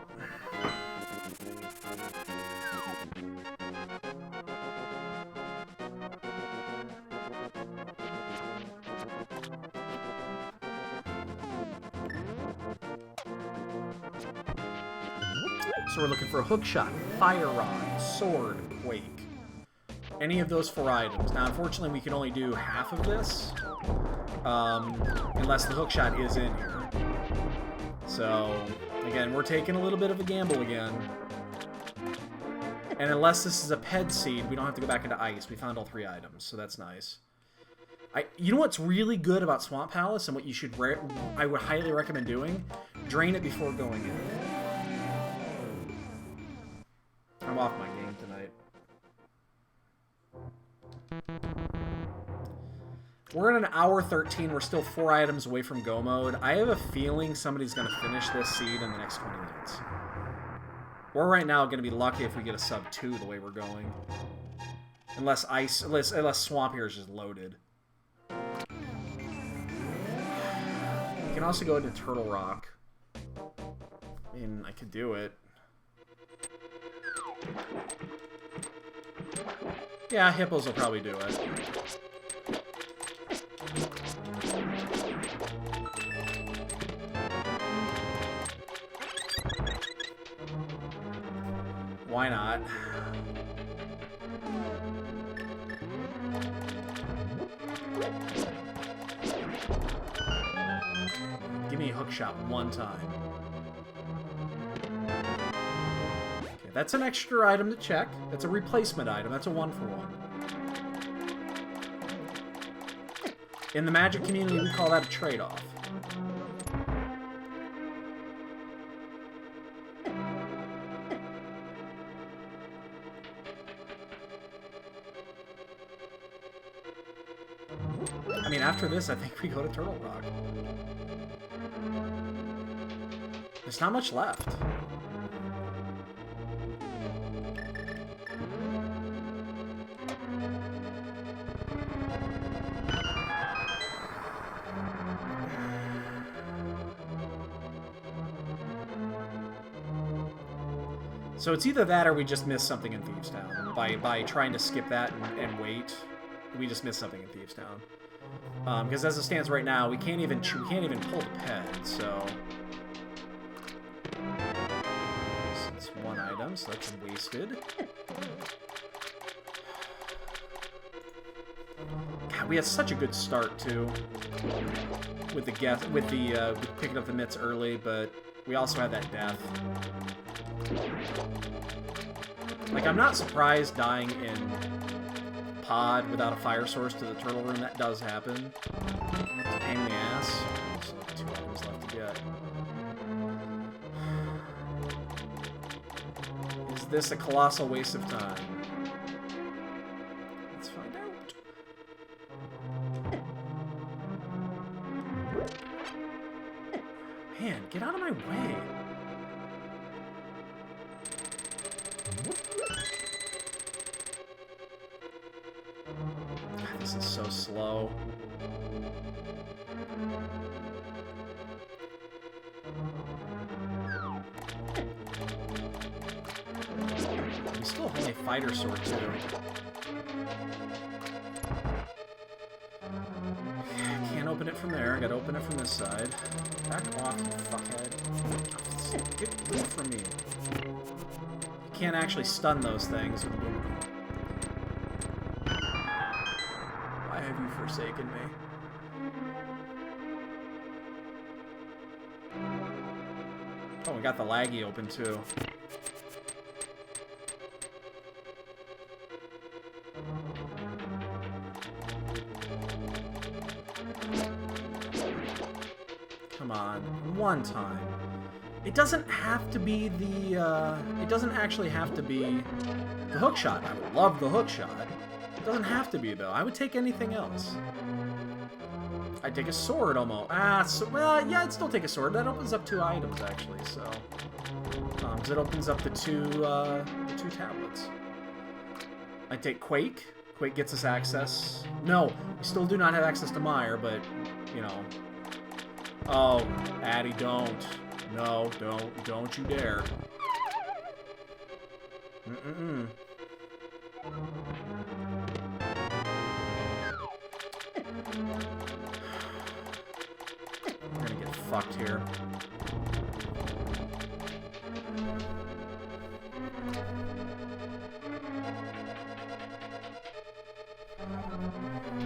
So we're looking for a hookshot, fire rod, sword, quake. Any of those 4 items. Now, unfortunately, we can only do half of this, unless the hookshot is in here. So, again, we're taking a little bit of a gamble again. And unless this is a Ped Seed, we don't have to go back into ice. We found all 3 items, so that's nice. You know what's really good about Swamp Palace and what you should I would highly recommend doing? Drain it before going in. I'm off my game tonight. We're in an hour 13. We're still 4 items away from go mode. I have a feeling somebody's going to finish this seed in the next 20 minutes. We're right now going to be lucky if we get a sub 2 the way we're going. Unless Swamp here is just loaded. We can also go into Turtle Rock. I mean, I could do it. Yeah, hippos will probably do it. Why not? Give me a hookshot one time. Okay, that's an extra item to check. That's a replacement item. That's a 1-for-1. In the Magic community, we call that a trade-off. I mean, after this, I think we go to Turtle Rock. There's not much left. So it's either that or we just miss something in Thieves Town. By trying to skip that and wait, we just miss something in Thieves Town. Because as it stands right now, we can't even pull the ped, so... It's one item. gems, so that's wasted. God, we had such a good start too, with the picking up the mitts early, but we also had that death. Like, I'm not surprised dying in pod without a fire source to the turtle room. That does happen. It's a pain in the ass. Still have 2 items left to get. Is this a colossal waste of time? Let's find out. Man, get out of my way. God, this is so slow. We still have a fighter sword too. Can't open it from there. I gotta open it from this side. Back off, you fuckhead. Get away from me. You can't actually stun those things with a boomerang. Why have you forsaken me? Oh, we got the laggy open too. Come on, one time. It doesn't have to be the, it doesn't actually have to be the hook shot. I would love the hook shot. It doesn't have to be, though. I would take anything else. I'd take a sword, almost. Well, yeah, I'd still take a sword. That opens up 2 items, actually, so... because it opens up the two tablets. I'd take Quake. Quake gets us access. No, we still do not have access to Meyer, but, you know... Oh, Addy, don't. No, don't you dare. Mm-mm-mm. We're gonna get fucked here.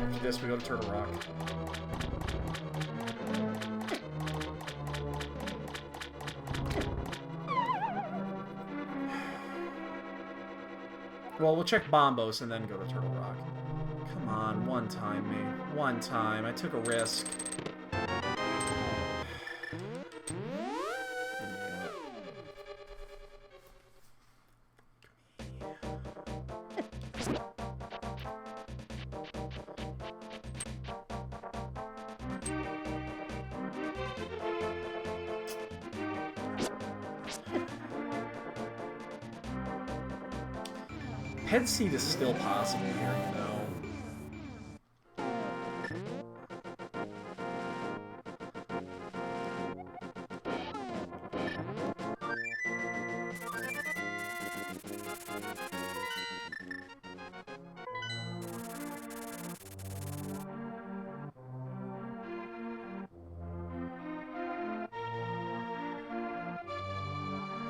After this, we go to Turtle Rock. Well, we'll check Bombos and then go to Turtle Rock. Come on, one time, me. One time. I took a risk. Head seat is still possible here, you know.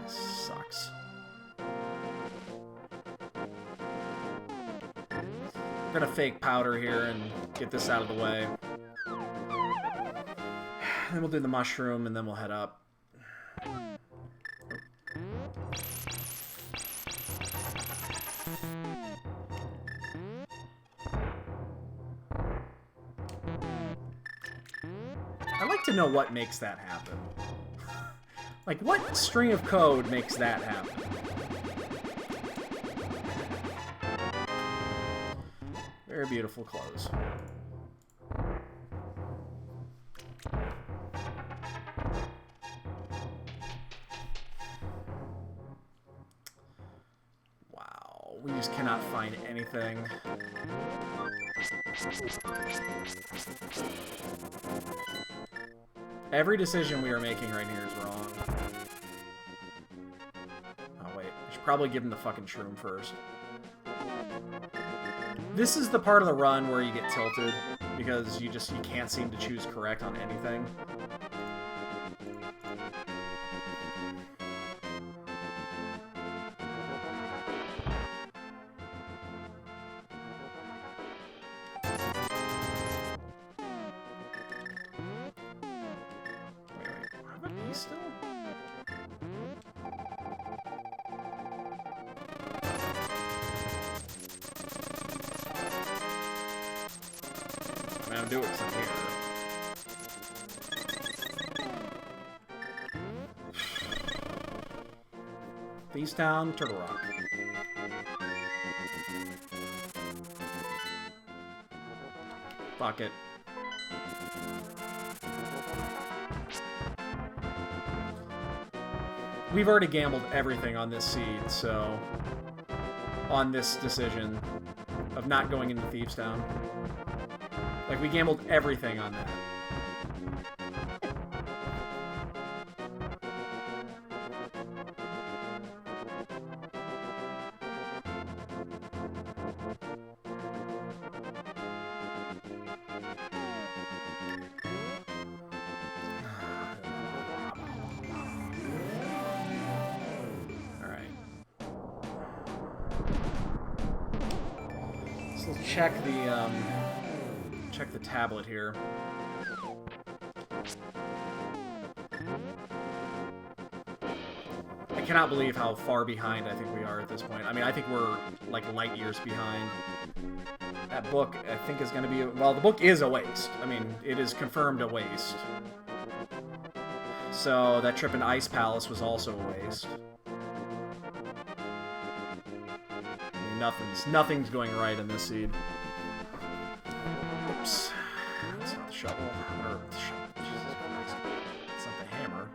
Sucks. I'm gonna fake powder here and get this out of the way. Then we'll do the mushroom and then we'll head up. I'd like to know what makes that happen. Like, what string of code makes that happen? Very beautiful clothes. Wow, we just cannot find anything. Every decision we are making right here is wrong. Oh wait, we should probably give him the fucking shroom first. This is the part of the run where you get tilted, because you can't seem to choose correct on anything. do it because I'm here. Thieves Town, Turtle Rock. Fuck it. We've already gambled everything on this seed, so... on this decision of not going into Thieves Town. Like, we gambled everything on that. Check the tablet here. I cannot believe how far behind I think we are at this point. I mean, I think we're like light years behind. That book, I think, is going to be... well, the book is a waste. I mean, it is confirmed a waste. So that trip in Ice Palace was also a waste. Nothing's going right in this seed. Oops. That's not the shovel. Or the shovel. Jesus Christ. It's not the hammer.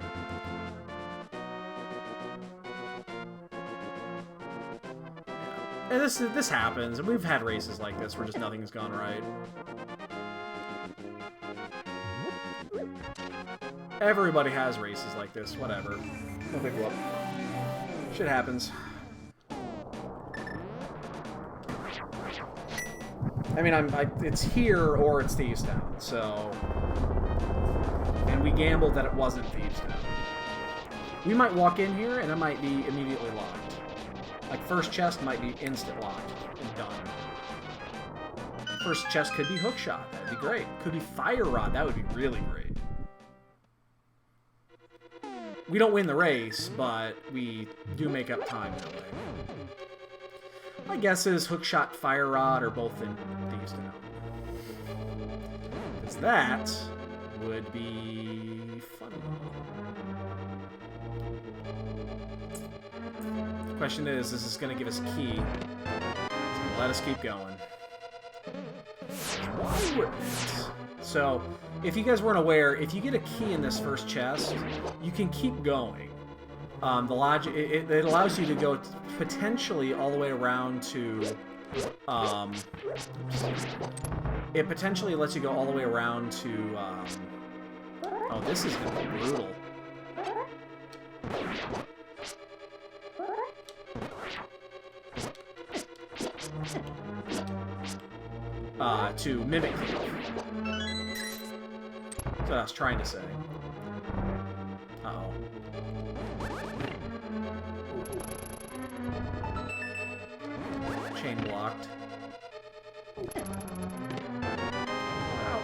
Yeah. And this happens, and we've had races like this where just nothing's gone right. Everybody has races like this, whatever. No big whoop. Shit happens. I mean, it's here or it's Thieves Town, so... and we gambled that it wasn't Thieves Town. We might walk in here and it might be immediately locked. Like, first chest might be instant locked and done. First chest could be Hookshot, that'd be great. Could be Fire Rod, that would be really great. We don't win the race, but we do make up time that way. My guess is Hookshot, Fire Rod are both in Thieves Town. Because that would be funny. The question is this going to give us a key? It's going to let us keep going. Why wouldn't it? So, if you guys weren't aware, if you get a key in this first chest, you can keep going. The logic, it allows you to go potentially all the way around to, it potentially lets you go all the way around to, oh, this is going to be brutal. To Mimic Thief. That's what I was trying to say. Uh-oh. Chain blocked. Wow.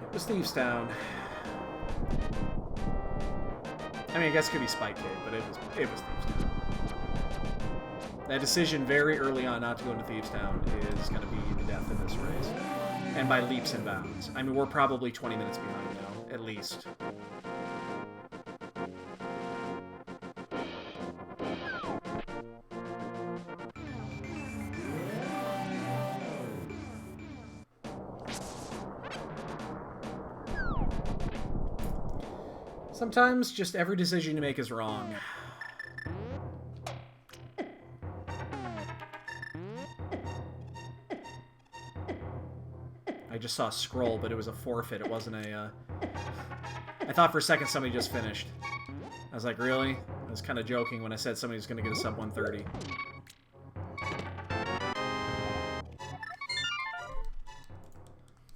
It was Thieves Town. I mean, I guess it could be Spike Cave, but it was Thieves Town. That decision very early on not to go into Thieves Town is going to be the death of this race. And by leaps and bounds. I mean, we're probably 20 minutes behind now, at least. Sometimes just every decision you make is wrong. I just saw a scroll, but it was a forfeit. It wasn't a, I thought for a second somebody just finished. I was like, really? I was kind of joking when I said somebody was going to get a sub 130.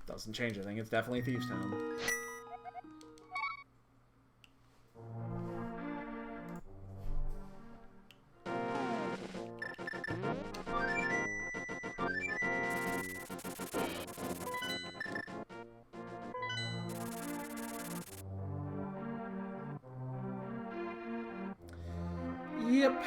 Doesn't change anything. It's definitely Thieves Town. Yep.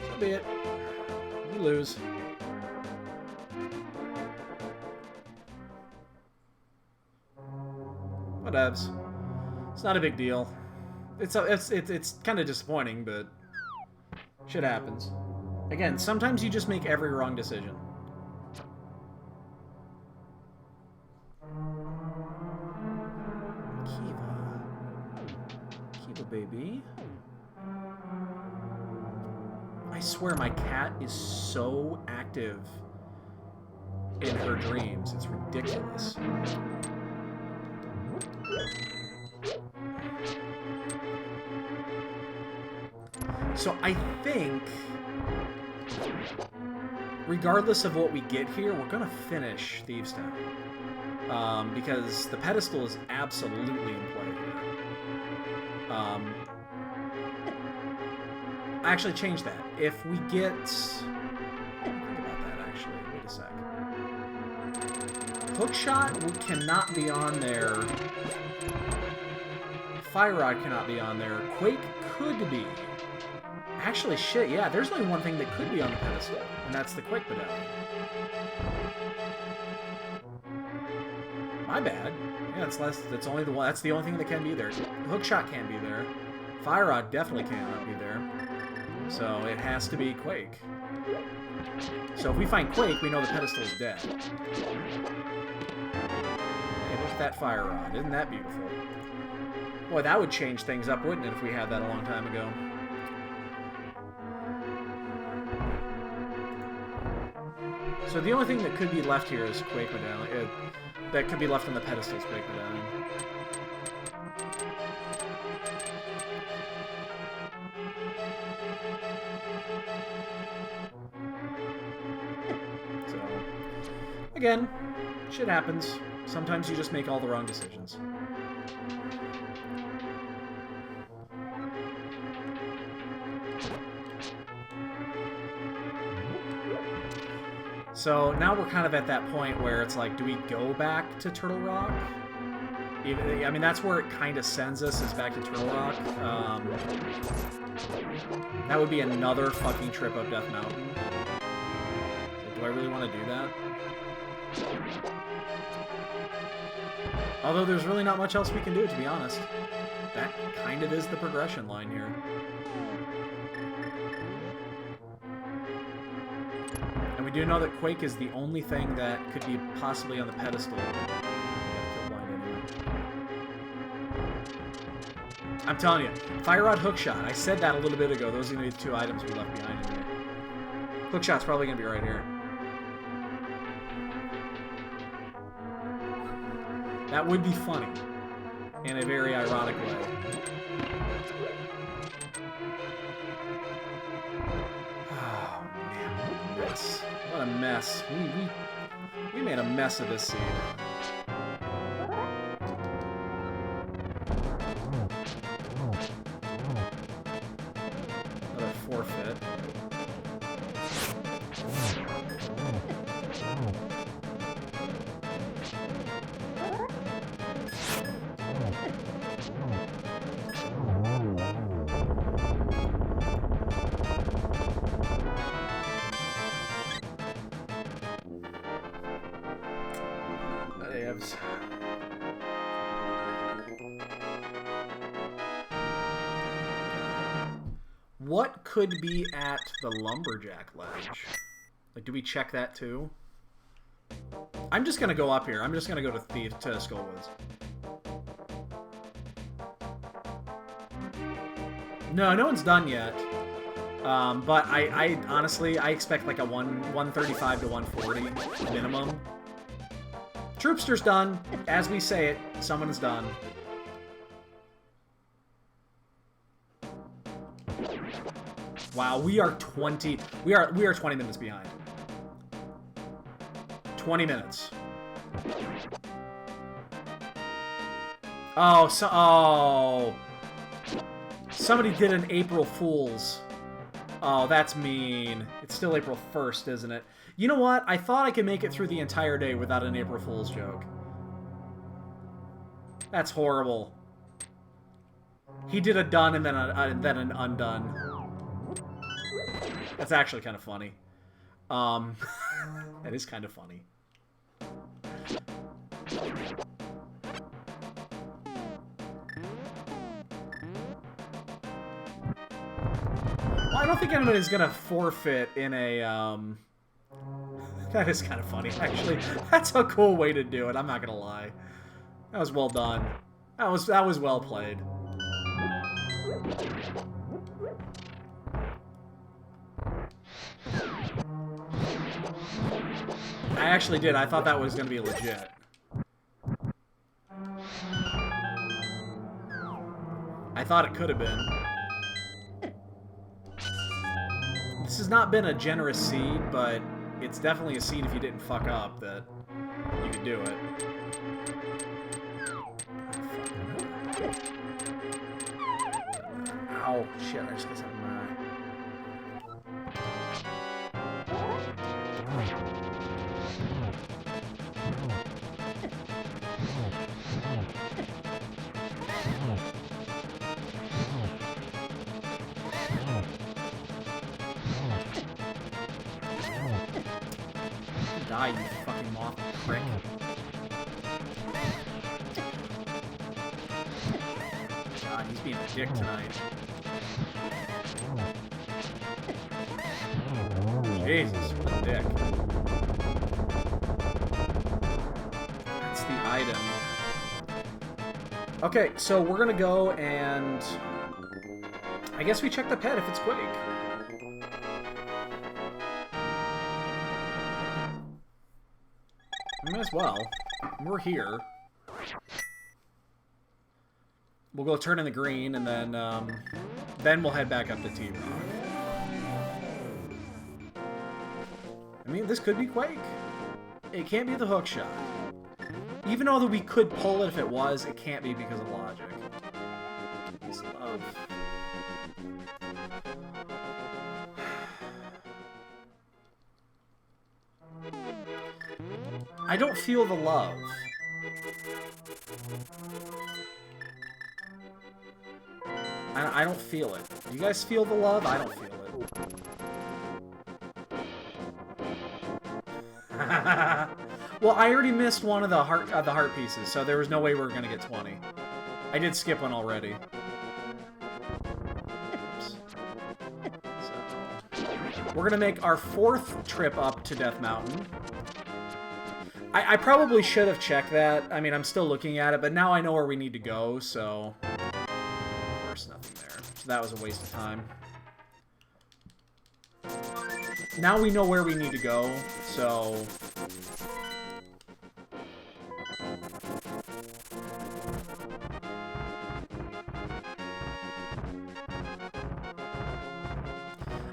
So be it. You lose. Whatevs. It's not a big deal. It's kind of disappointing, but shit happens. Again, sometimes you just make every wrong decision. Kiva, baby. I swear my cat is so active in her dreams. It's ridiculous. So I think, regardless of what we get here, we're going to finish Thieves Town. Because the pedestal is absolutely in play here. I actually changed that. If we get... Think about that, actually. Wait a sec. Hookshot cannot be on there. Fire Rod cannot be on there. Quake could be. Actually, shit, yeah, there's only one thing that could be on the pedestal, and that's the Quake medallion. My bad. Yeah, that's only the one. That's the only thing that can be there. Hookshot can't be there. Fire Rod definitely cannot be there. So it has to be Quake. So if we find Quake, we know the pedestal is dead. Hey, look at that Fire Rod. Isn't that beautiful? Boy, that would change things up, wouldn't it, if we had that a long time ago? So the only thing that could be left here is Quake medallion. That could be left on the pedestal is Quake medallion. So, again, shit happens. Sometimes you just make all the wrong decisions. So now we're kind of at that point where it's like, do we go back to Turtle Rock? I mean, that's where it kind of sends us, is back to Turtle Rock. That would be another fucking trip up Death Mountain. So do I really want to do that? Although there's really not much else we can do, to be honest. That kind of is the progression line here. We do know that Quake is the only thing that could be possibly on the pedestal. I'm telling you, Fire Rod, Hookshot. I said that a little bit ago. Those are going to be the two items we left behind in here. Hookshot's probably going to be right here. That would be funny. In a very ironic way. Oh, man, what a mess. What a mess. We made a mess of this seed. Another forfeit. What could be at the Lumberjack Ledge? Like, do we check that too? I'm just gonna go up here. I'm just gonna go to Skullwoods. No one's done yet. But I honestly, I expect like a 135 to 140 minimum. Troopster's done. As we say it, someone's done. Wow, we are 20 minutes behind. 20 minutes. Oh, oh. Somebody did an April Fool's. Oh, that's mean. It's still April 1st, isn't it? You know what? I thought I could make it through the entire day without an April Fool's joke. That's horrible. He did a done and then an undone. That's actually kind of funny. That is kind of funny. Well, I don't think anybody's gonna forfeit in a, That is kind of funny, actually. That's a cool way to do it, I'm not gonna lie. That was well done. That was well played. I actually did. I thought that was gonna be legit. I thought it could have been. This has not been a generous seed, but it's definitely a seed if you didn't fuck up that you could do it. Ow, shit, I just got something in my eye. Die, you fucking moth prick. God, he's being a dick tonight. Jesus, what a dick. That's the item. Okay, so we're gonna go and... I guess we check the pet if it's Quake. Might as well. We're here. We'll go turn in the green, and then we'll head back up to T-Rock. I mean, this could be Quake. It can't be the hook shot. Even though we could pull it if it was, it can't be because of logic. Peace and love. I don't feel the love. I don't feel it. Do you guys feel the love? I don't feel it. Well, I already missed one of the heart pieces, so there was no way we were gonna get 20. I did skip one already. Oops. So, we're gonna make our 4th trip up to Death Mountain. I probably should have checked that. I mean, I'm still looking at it, but now I know where we need to go, so... There's nothing there. So that was a waste of time. Now we know where we need to go, so...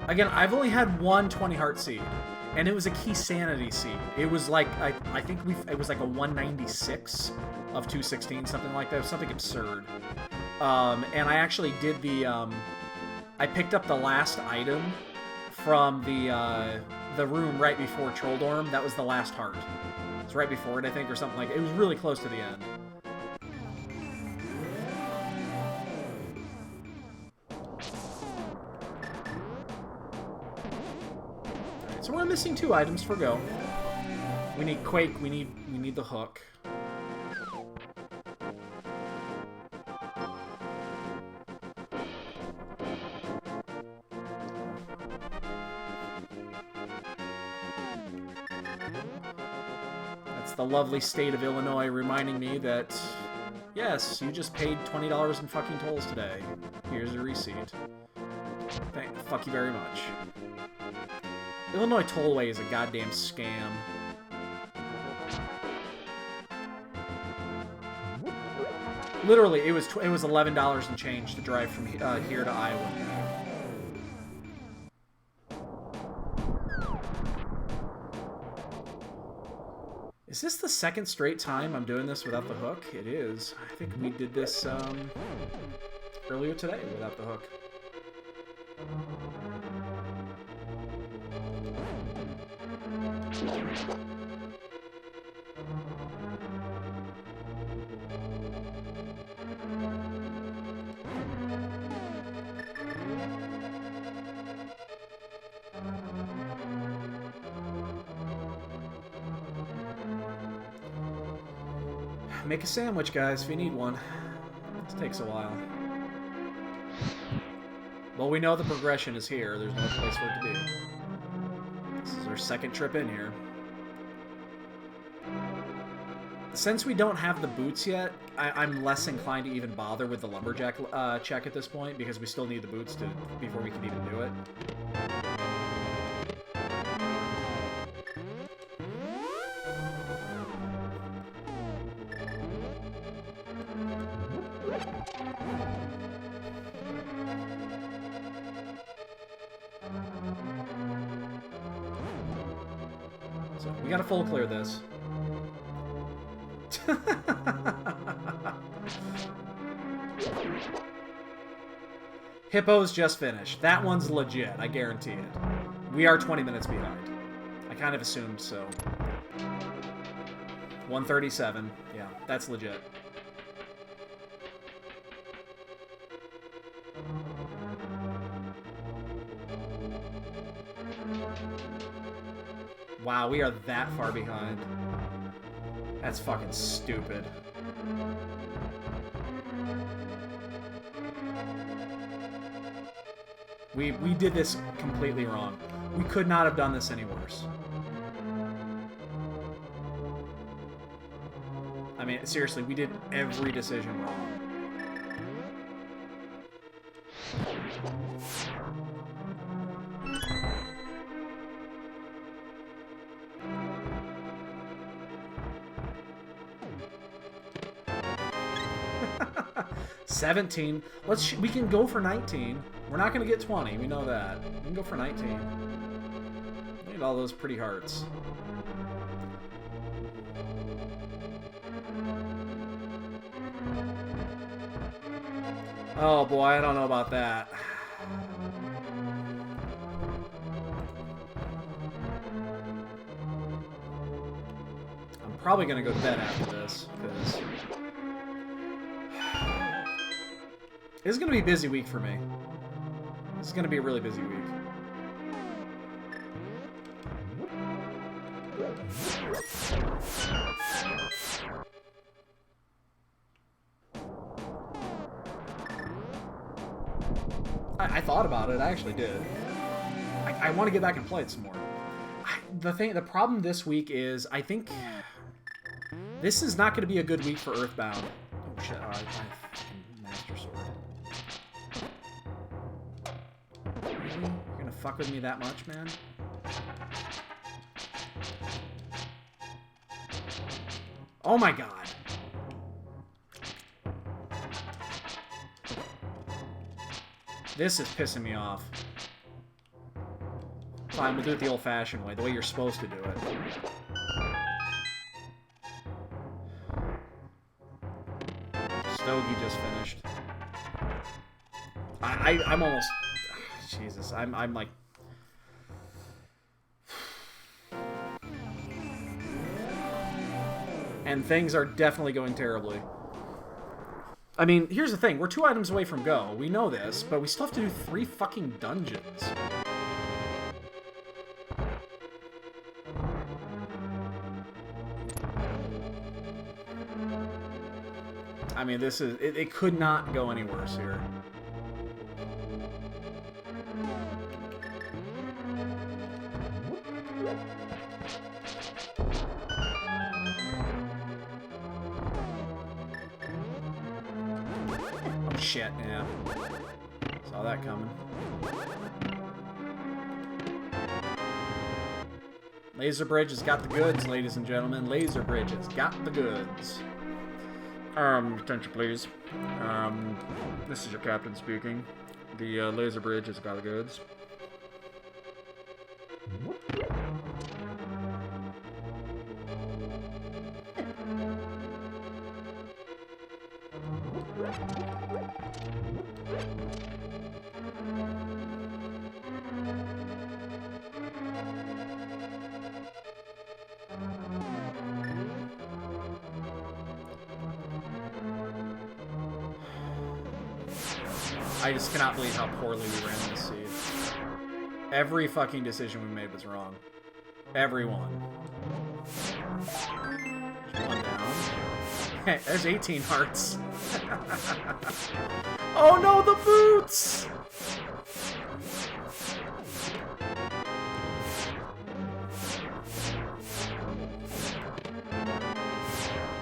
Again, I've only had one 20 heart seed. And it was a key sanity seed. It was like, I think it was like a 196 of 216, something like that. It was something absurd. And I actually did the, I picked up the last item from the room right before Troll Dorm. That was the last heart. It's right before it, I think, or something like that. It was really close to the end. So we're missing 2 items for go. We need Quake, we need the hook. That's the lovely state of Illinois reminding me that, yes, you just paid $20 in fucking tolls today. Here's a receipt. Fuck you very much. Illinois Tollway is a goddamn scam. Literally, it was $11 and change to drive from here to Iowa. Is this the second straight time I'm doing this without the hook? It is. I think we did this earlier today without the hook. Make a sandwich, guys, if you need one. This takes a while. Well, we know the progression is here. There's no place for it to be. This is our second trip in here. Since we don't have the boots yet, I'm less inclined to even bother with the lumberjack check at this point, because we still need the boots before we can even do it. So we gotta full clear this. Hippo's just finished. That one's legit, I guarantee it. We are 20 minutes behind. I kind of assumed so. 137. Yeah, that's legit. Wow, we are that far behind. That's fucking stupid. We did this completely wrong. We could not have done this any worse. I mean, seriously, we did every decision wrong. $17. We can go for 19. We're not going to get 20. We know that. We can go for 19. Look at all those pretty hearts. Oh boy, I don't know about that. I'm probably going to go to bed after this, because this is going to be a busy week for me. This is going to be a really busy week. I thought about it. I actually did. I want to get back and play it some more. The problem this week is I think this is not going to be a good week for Earthbound. Oh shit! I fucking Master Sword. Really? You're gonna fuck with me that much, man? Oh my god. This is pissing me off. Fine, we'll do it the old-fashioned way, the way you're supposed to do it. Stogie just finished. I'm almost... Jesus, I'm like... And things are definitely going terribly. I mean, here's the thing. We're 2 items away from go. We know this, but we still have to do 3 fucking dungeons. I mean, this is... It could not go any worse here. Shit, yeah. Saw that coming. Laser Bridge has got the goods, ladies and gentlemen. Laser Bridge has got the goods. Attention please. This is your captain speaking. The Laser Bridge has got the goods. I just cannot believe how poorly we ran this seed. Every fucking decision we made was wrong. Every one. There's one down. Hey, there's 18 hearts. Oh no, the boots!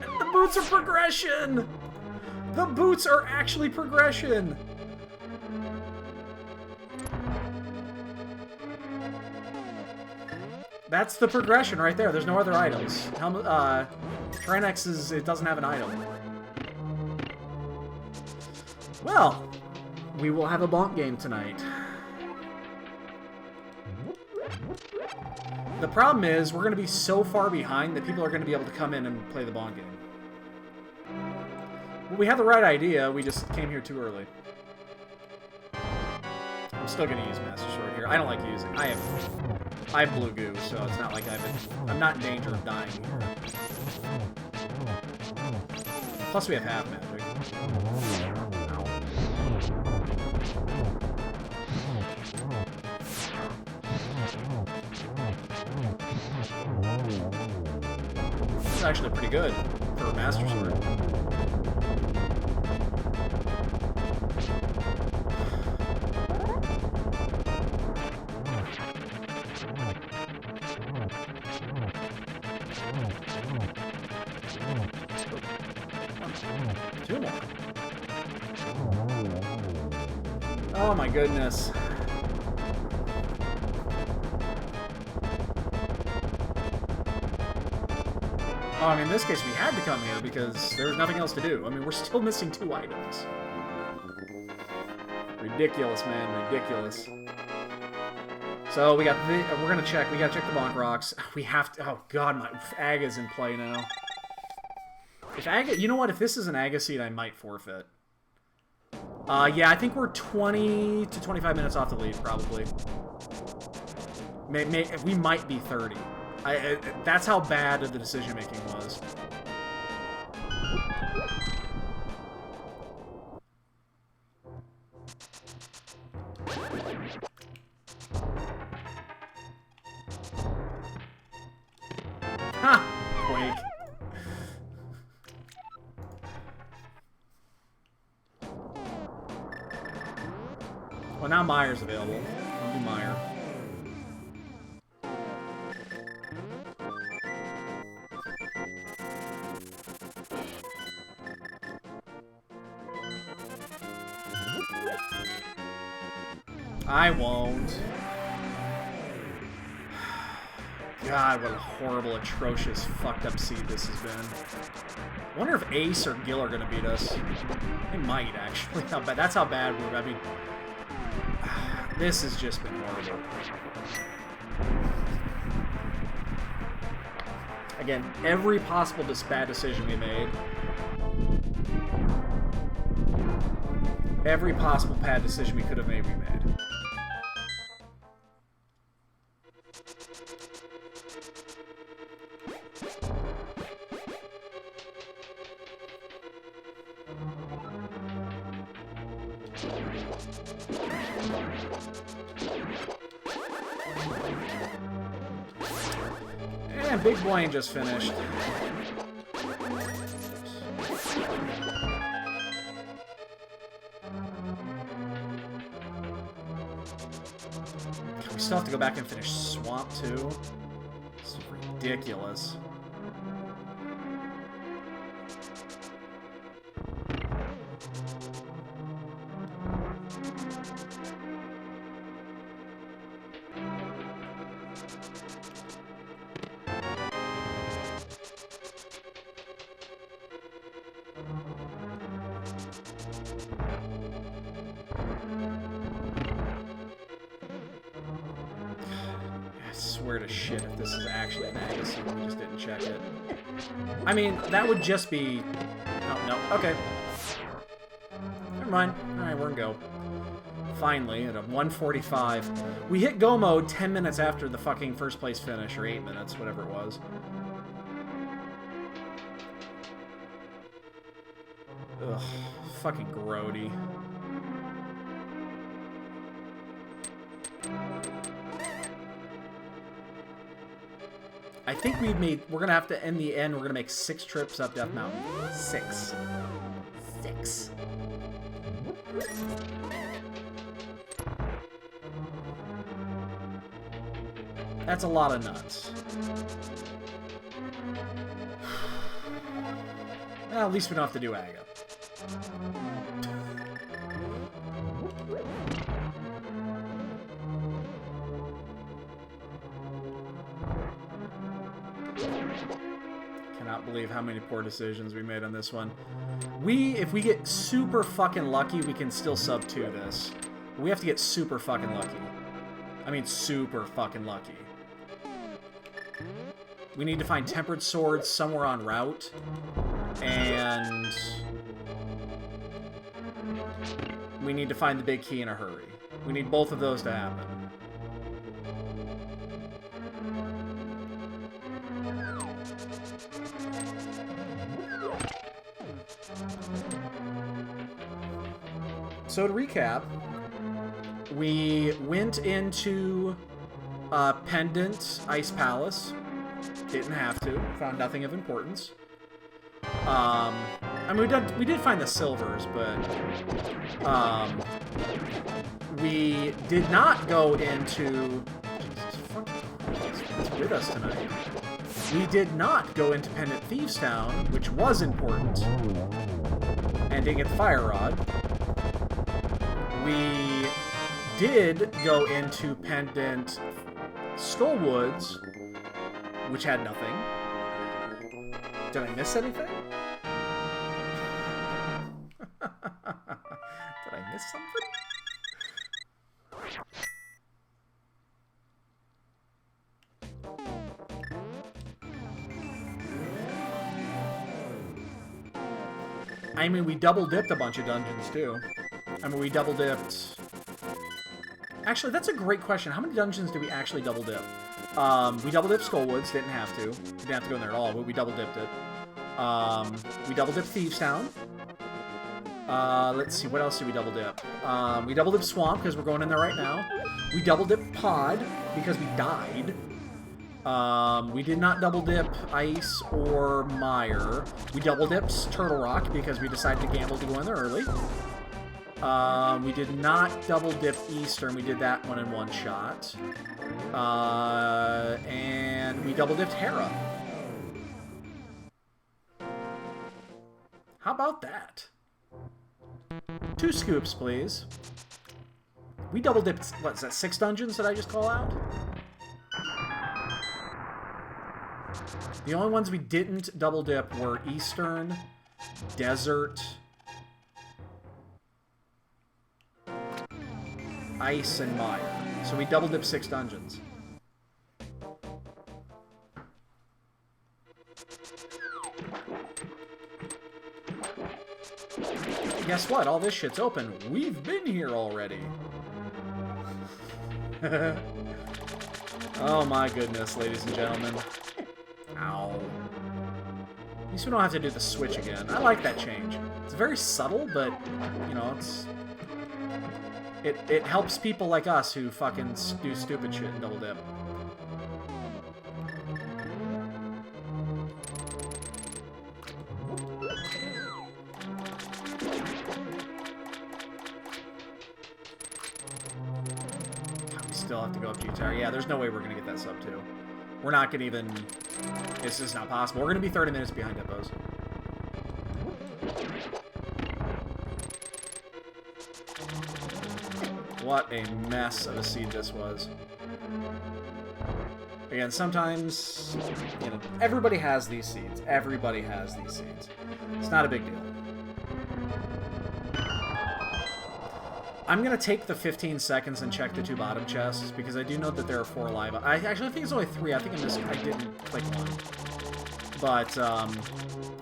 The boots are progression! The boots are actually progression! That's the progression right there. There's no other items. Trinex's, it doesn't have an item. Well, we will have a bonk game tonight. The problem is, we're going to be so far behind that people are going to be able to come in and play the bonk game. Well, we had the right idea, we just came here too early. I'm still going to use Master Sword here. I don't like using. I have blue goo, so it's not like I'm not in danger of dying here. Plus we have half magic. This is actually pretty good for a Master Sword. Two more. Oh my goodness. Oh, I mean, in this case, we had to come here because there's nothing else to do. I mean, we're still missing 2 items. Ridiculous, man. Ridiculous. So, we got we're gonna check. We gotta check the bonk rocks. We have to... Oh, God, my Aga's in play now. If Aga... You know what? If this is an Aga seed, I might forfeit. Yeah, I think we're 20 to 25 minutes off the lead, probably. We might be 30. That's how bad the decision-making was. Ha! Quake. Well, now Meyer's available. We'll do Meyer. I won't. God, what a horrible, atrocious, fucked up seed this has been. I wonder if Ace or Gil are gonna beat us. They might, actually. That's how bad we're... I mean... This has just been horrible. Again, every possible bad decision we made. Every possible bad decision we could have made, we made. And Big Blaine just finished. We still have to go back and finish Swamp too. This is ridiculous. To shit if this is actually an Agassiz and we just didn't check it. I mean, that would just be... Oh, no. Okay. Never mind. Alright, we're gonna go. Finally, at a 1:45. We hit go mode 10 minutes after the fucking first place finish, or 8 minutes, whatever it was. Ugh. Fucking grody. I think we're gonna have to, in the end, we're gonna make 6 trips up Death Mountain. 6. 6. That's a lot of nuts. Well, at least we don't have to do Aga. Cannot believe how many poor decisions we made on this one. If we get super fucking lucky, we can still sub 2 this. We have to get super fucking lucky. I mean, super fucking lucky. We need to find tempered swords somewhere en route. And we need to find the big key in a hurry. We need both of those to happen. So to recap, we went into Pendant Ice Palace. Didn't have to. Found nothing of importance. I mean, we did find the silvers, but we did not go into... Jesus fucking Christ, what's with us tonight? We did not go into Pendant Thieves Town, which was important, and didn't get the fire rod. We did go into Pendant Skullwoods, which had nothing. Did I miss anything? Did I miss something? I mean, we double-dipped a bunch of dungeons, too. I mean, we double-dipped... Actually, that's a great question. How many dungeons did we actually double-dip? We double-dipped Skullwoods. Didn't have to. We didn't have to go in there at all, but we double-dipped it. We double-dipped Thieves Town. Let's see, what else did we double-dip? We double-dipped Swamp, because we're going in there right now. We double-dipped Pod, because we died. We did not double-dip Ice or Mire. We double-dipped Turtle Rock, because we decided to gamble to go in there early. We did not double-dip Eastern. We did that one in one shot. And we double-dipped Hera. How about that? 2 scoops, please. We double-dipped, what is that, 6 dungeons did I just call out? The only ones we didn't double-dip were Eastern, Desert, Ice, and Mire. So we double-dipped 6 dungeons. Guess what? All this shit's open. We've been here already. Oh my goodness, ladies and gentlemen. Ow. At least we don't have to do the switch again. I like that change. It's very subtle, but, you know, it helps people like us who fucking do stupid shit and double dip. We still have to go up G-Tower. Yeah, there's no way we're gonna get that sub 2. We're not gonna even... This is not possible. We're gonna be 30 minutes behind Hippos. What a mess of a seed this was. Again, sometimes, you know, everybody has these seeds. Everybody has these seeds. It's not a big deal. I'm going to take the 15 seconds and check the 2 bottom chests, because I do know that there are 4 live. I actually think it's only 3. I think I didn't click one. But,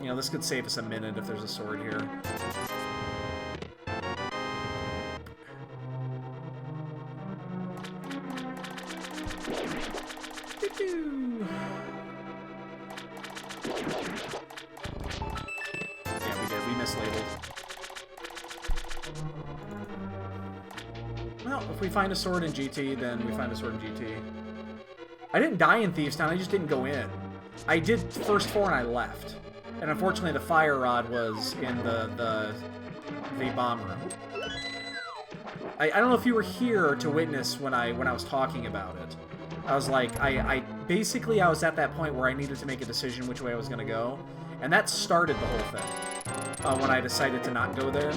you know, this could save us a minute if there's a sword here. Yeah, we did. We mislabeled. Well, if we find a sword in GT, then we find a sword in GT. I didn't die in Thieves Town, I just didn't go in. I did first 4 and I left. And unfortunately the fire rod was in the bomb room. I don't know if you were here to witness when I was talking about it. I was like, basically I was at that point where I needed to make a decision which way I was gonna go. And that started the whole thing. When I decided to not go there.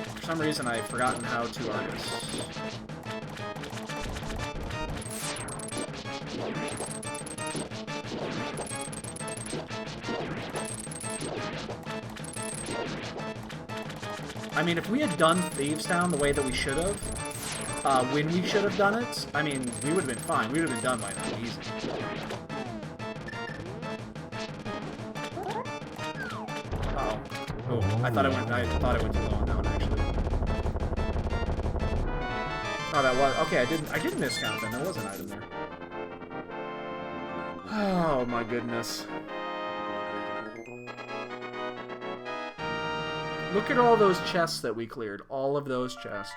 For some reason, I've forgotten how to artist. I mean, if we had done Thieves Town the way that we should have, when we should have done it, I mean, we would have been fine. We would have been done by now, easy. Uh-oh. Oh, I thought I went too low on that one, actually. Oh, that was... Okay, I didn't miscount then. There was an item there. Oh, my goodness. Look at all those chests that we cleared. All of those chests.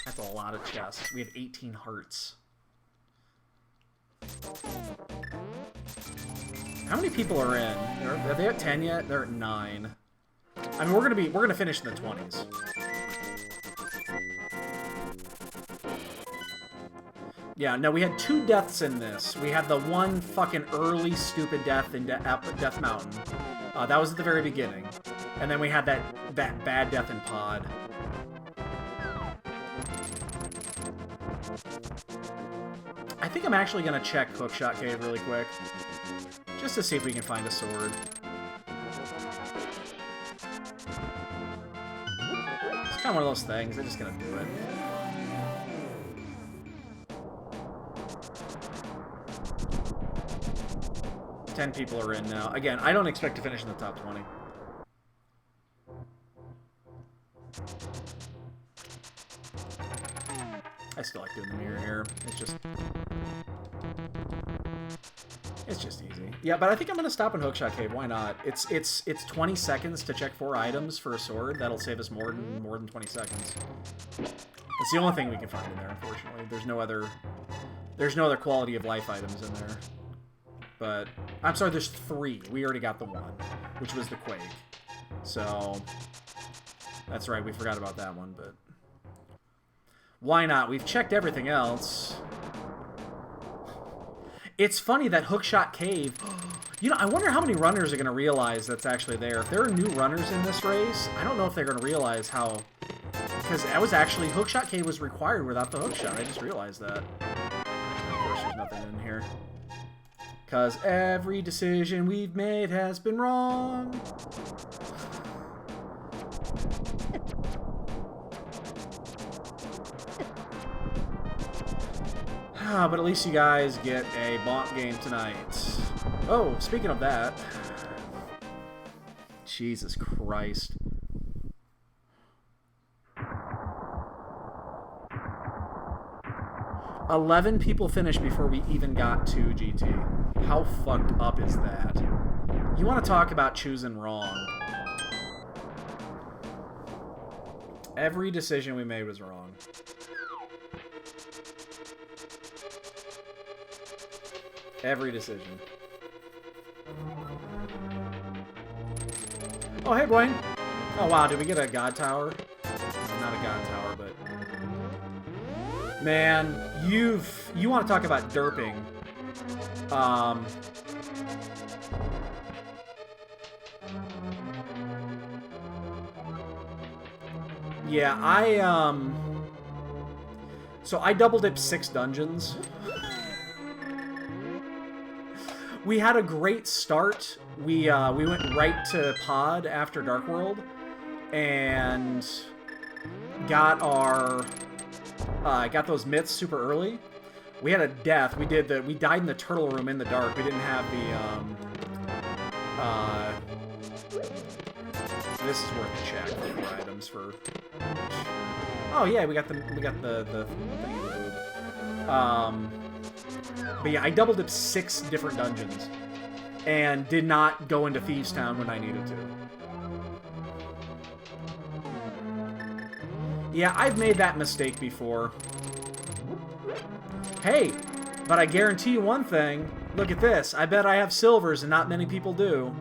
That's a lot of chests. We have 18 hearts. How many people are in? Are they at 10 yet? They're at 9. I mean, we're gonna finish in the 20s. Yeah, no, we had 2 deaths in this. We had the one fucking early stupid death in Death Mountain. That was at the very beginning. And then we had that bad death in Pod. I think I'm actually going to check Hookshot Cave really quick. Just to see if we can find a sword. It's kind of one of those things. I'm just going to do it. Ten people are in now. Again, I don't expect to finish in the top 20. I still like doing the mirror here. It's just easy. Yeah, but I think I'm gonna stop in Hookshot Cave. Why not? It's 20 seconds to check 4 items for a sword. That'll save us more than 20 seconds. It's the only thing we can find in there, unfortunately. There's no other quality of life items in there. But I'm sorry, there's 3. We already got the 1, which was the Quake. So that's right, we forgot about that one, but why not? We've checked everything else. It's funny that Hookshot Cave... You know, I wonder how many runners are going to realize that's actually there. If there are new runners in this race, I don't know if they're going to realize how... Because that was actually... Hookshot Cave was required without the hookshot. I just realized that. Of course, there's nothing in here. Because every decision we've made has been wrong. But at least you guys get a bonk game tonight. Oh, speaking of that. Jesus Christ. "11 people finished before we even got to GT. How fucked up is that? You want to talk about choosing wrong. Every decision we made was wrong. Every decision. Oh, hey, Blaine. Oh, wow, did we get a God Tower? Not a God Tower, but... Man, you want to talk about derping. Yeah, so I double dipped 6 dungeons. We had a great start. We went right to Pod after Dark World, and got our got those myths super early. We had a death. We died in the turtle room in the dark. We didn't have the this is worth a check for items for. Oh yeah, we got the thing. But yeah, I double dipped 6 different dungeons. And did not go into Thieves Town when I needed to. Yeah, I've made that mistake before. Hey, but I guarantee you one thing. Look at this. I bet I have silvers and not many people do.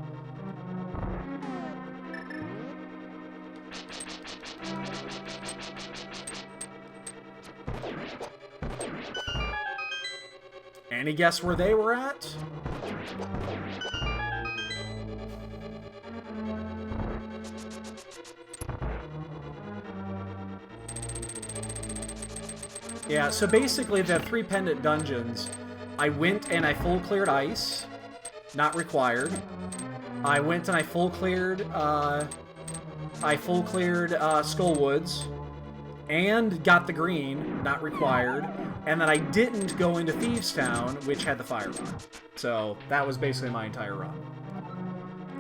Any guess where they were at? Yeah, so basically the 3 pendant dungeons, I went and I full cleared ice, not required. I went and I full cleared Skullwoods, and got the green, not required. And then I didn't go into Thieves Town, which had the fire rod. So that was basically my entire run.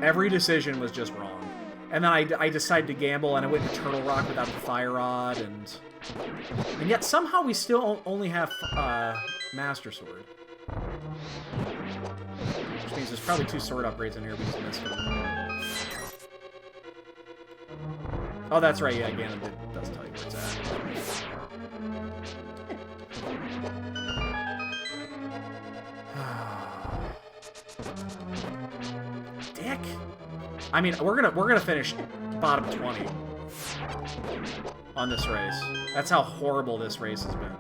Every decision was just wrong. And then I decided to gamble, and I went to Turtle Rock without the fire rod, and yet somehow we still only have Master Sword. Which means there's probably 2 sword upgrades in here we just missed them. Oh, that's right, yeah, Ganon does tell you where it's at. Dick! I mean, we're gonna finish bottom 20 on this race. That's how horrible this race has been.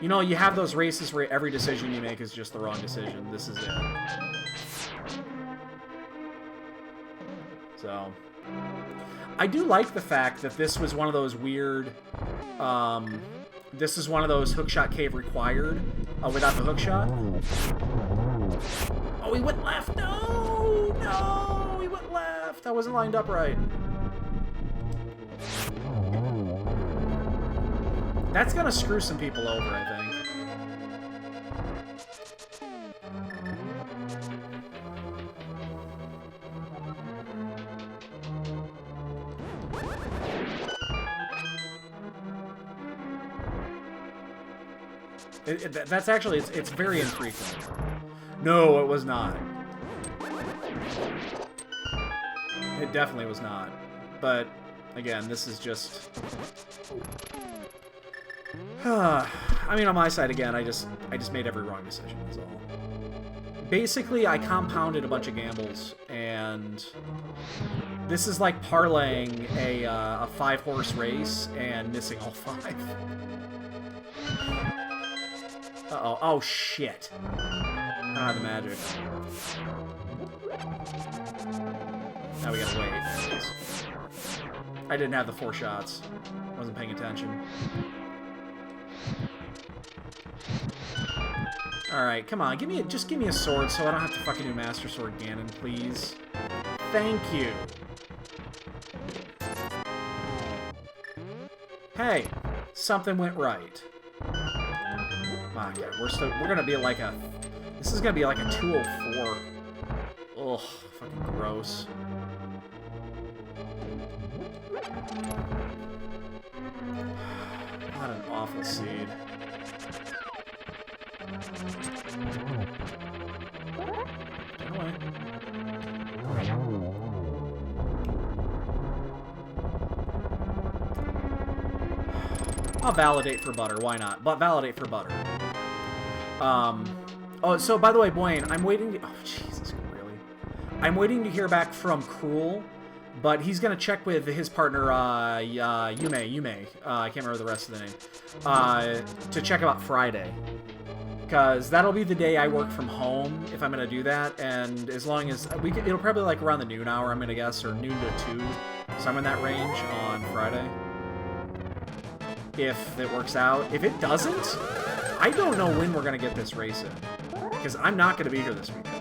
You know, you have those races where every decision you make is just the wrong decision. This is it. So, I do like the fact that this was one of those weird, this is one of those hookshot cave required, without the hookshot. Oh, he went left! No! No! He went left! I wasn't lined up right. That's gonna screw some people over, I think. That's actually, it's very infrequent. No, it was not. It definitely was not. But, again, this is just... I mean, on my side, again, I just made every wrong decision, that's all. Basically, I compounded a bunch of gambles, and this is like parlaying a 5-horse race and missing all 5. Uh-oh. Oh, shit. Ah, the magic. Now we gotta wait. I didn't have the 4 shots. Wasn't paying attention. Alright, come on. Just give me a sword so I don't have to fucking do Master Sword Ganon, please. Thank you. Hey, something went right. My God, we're gonna be like a... This is gonna be like a 204. Ugh, fucking gross. What an awful seed. Get away. I'll validate for butter, why not? But validate for butter. Oh, so by the way, Blaine, I'm waiting to... Oh, Jesus, really? I'm waiting to hear back from Cruel, but he's gonna check with his partner, Yume. I can't remember the rest of the name. To check about Friday. Because that'll be the day I work from home, if I'm gonna do that, and as long as... it'll probably like around the noon hour, I'm gonna guess, or noon to 2. So I'm in that range on Friday. If it works out. If it doesn't, I don't know when we're gonna get this race in. Because I'm not gonna be here this weekend.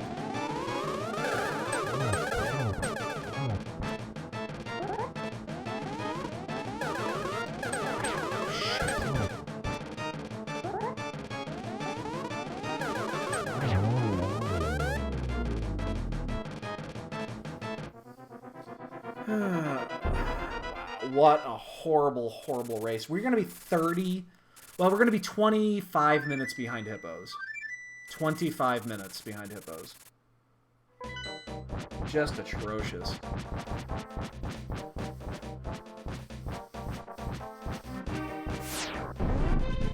What a horrible, horrible race. We're going to be 30 Well, we're going to be 25 minutes behind Hippos. 25 minutes behind Hippos. Just atrocious.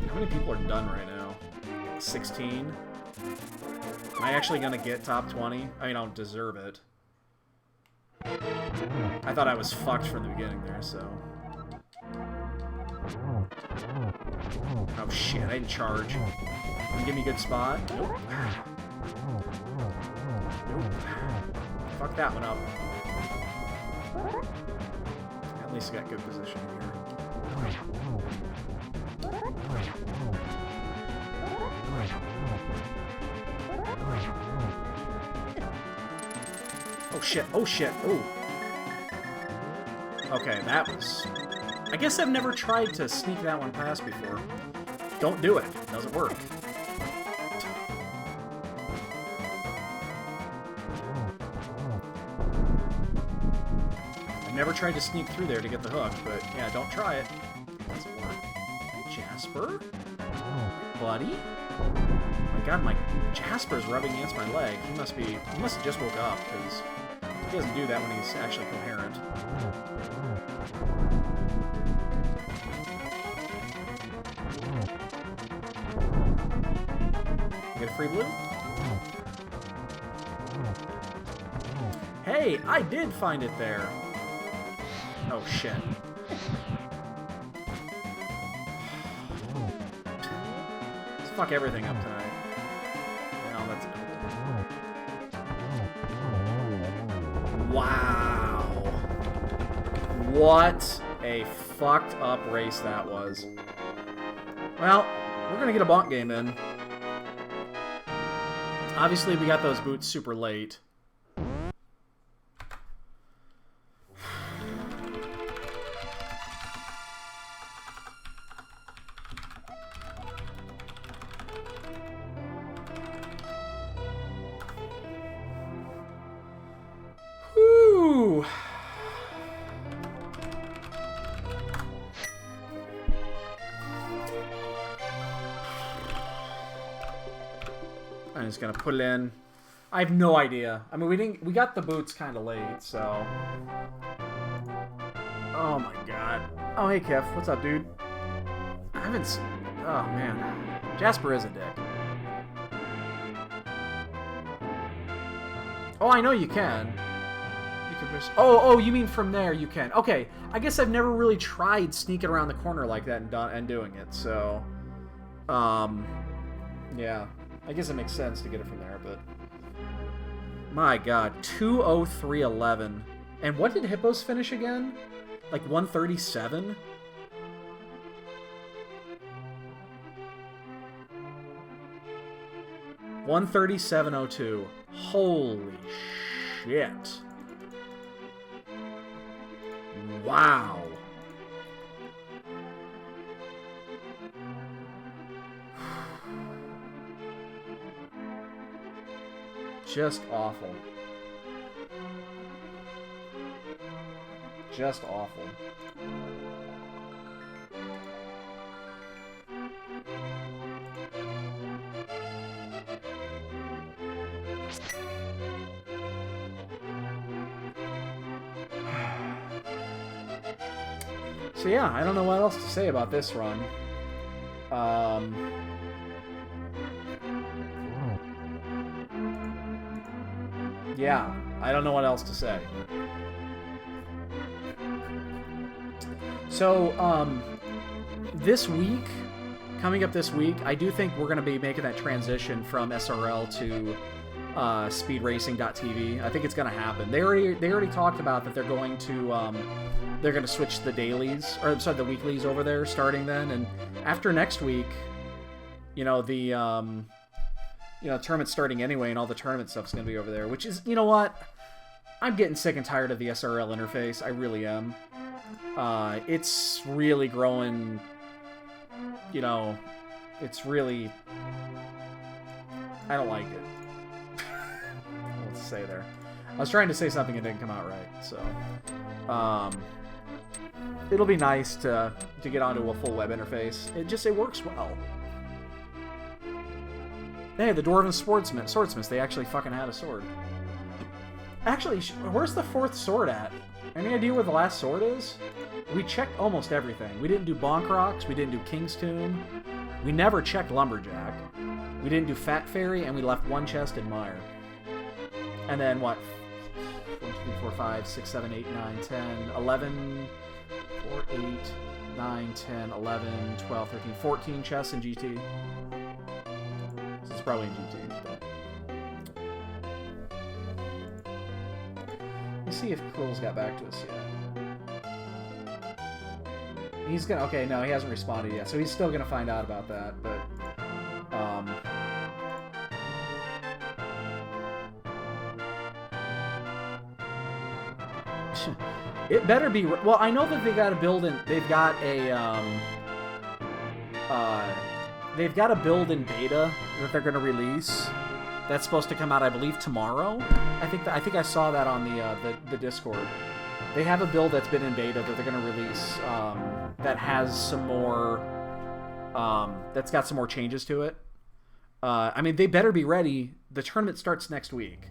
How many people are done right now? 16? Am I actually going to get top 20? I mean, I don't deserve it. I thought I was fucked from the beginning there, so... Oh shit, I didn't charge. Give me a good spot. Nope. Nope. Fuck that one up. At least I got good position here. Oh shit, oh shit, ooh. Okay, that was... I guess I've never tried to sneak that one past before. Don't do it. It doesn't work. I've never tried to sneak through there to get the hook, but yeah, don't try it. It doesn't work. Hey, Jasper? Buddy? Oh my god, my Jasper's rubbing against my leg. He must have just woke up, because he doesn't do that when he's actually coherent. Get a free blue? Hey, I did find it there. Oh shit. Let's fuck everything up tonight. No, that's it. Wow. What a fucked up race that was. Well, we're gonna get a bonk game in. Obviously, we got those boots super late. Whew. I'm just gonna put it in. I have no idea. I mean, we got the boots kind of late, so. Oh my god. Oh hey Kev, what's up, dude? I haven't. Oh man, Jasper is a dick. Oh, I know you can. You can push. Oh, you mean from there you can. Okay, I guess I've never really tried sneaking around the corner like that and doing it. So, yeah. I guess it makes sense to get it from there, but... My god, 2:03:11. And what did Hippos finish again? Like 1:37? $1:37:02. Holy shit. Wow. Just awful. Just awful. So yeah, I don't know what else to say about this run. Yeah, I don't know what else to say. So, this week, coming up this week, I do think we're going to be making that transition from SRL to speedracing.tv. I think it's going to happen. They already talked about that they're going to switch the dailies, or sorry, the weeklies over there starting then, and after next week, you know, the tournament's starting anyway, and all the tournament stuff's going to be over there, which is, you know what? I'm getting sick and tired of the SRL interface. I really am. It's really growing, you know, it's really... I don't like it. What to say there? I was trying to say something and it didn't come out right, so... it'll be nice to get onto a full web interface. It works well. Hey, the Dwarven Swordsmiths, they actually fucking had a sword. Actually, where's the 4th sword at? Any idea where the last sword is? We checked almost everything. We didn't do Bonk Rocks, we didn't do King's Tomb, we never checked Lumberjack, we didn't do Fat Fairy, and we left 1 chest in Mire. And then what? 1, 2, 3, 4, 5, 6, 7, 8, 9, 10, 11, 4, 8, 9, 10, 11, 12, 13, 14 chests in GT. So it's probably in GT. But... Let's see if Krill's got back to us yet. He's gonna... Okay, no, he hasn't responded yet, so he's still gonna find out about that, but... It better be... Well, I know that they got a build in... They've got a, they've got a build in beta that they're gonna release. That's supposed to come out, I believe, tomorrow. I think I saw that on the Discord. They have a build that's been in beta that they're gonna release that has some more that's got some more changes to it. I mean, they better be ready. The tournament starts next week,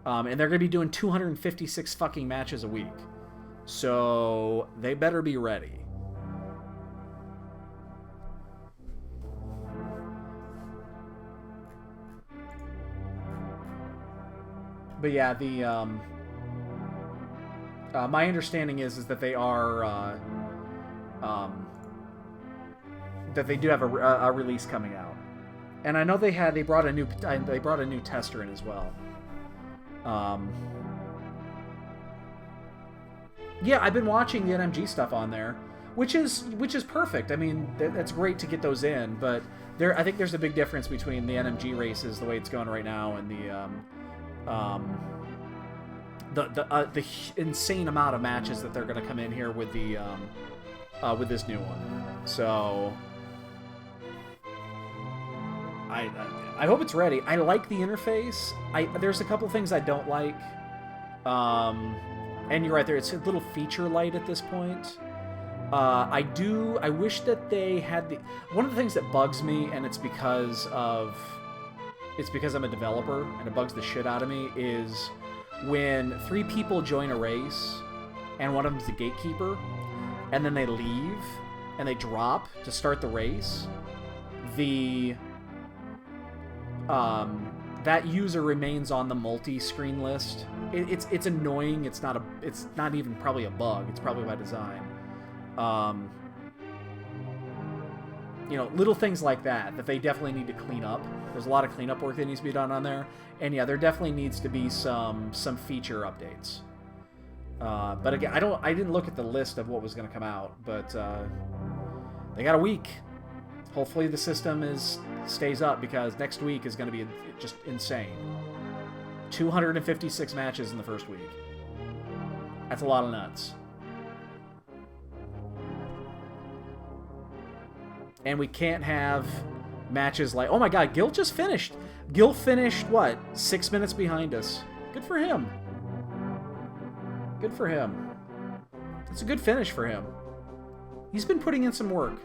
and they're gonna be doing 256 fucking matches a week, so they better be ready. But yeah, the my understanding is that they are that they do have a release coming out, and I know they brought a new tester in as well. Yeah, I've been watching the NMG stuff on there, which is perfect. I mean, that's great to get those in, but I think there's a big difference between the NMG races, the way it's going right now, and the insane amount of matches that they're going to come in here with the with this new one. So I hope it's ready. I like the interface. There's a couple things I don't like. And you're right there. It's a little feature light at this point. I wish that they had one of the things that bugs me, and it's because I'm a developer and it bugs the shit out of me, is when 3 people join a race and one of them's the gatekeeper and then they leave and they drop to start the race, that user remains on the multi-screen list. It's annoying. It's not even probably a bug. It's probably by design. You know, little things like that they definitely need to clean up. There's a lot of cleanup work that needs to be done on there. And yeah, there definitely needs to be some feature updates. But again, I didn't look at the list of what was going to come out, but they got a week. Hopefully the system stays up, because next week is going to be just insane. 256 matches in the first week. That's a lot of nuts. And we can't have matches like... Oh my god, Gil just finished. Gil finished, what, 6 minutes behind us. Good for him. Good for him. It's a good finish for him. He's been putting in some work.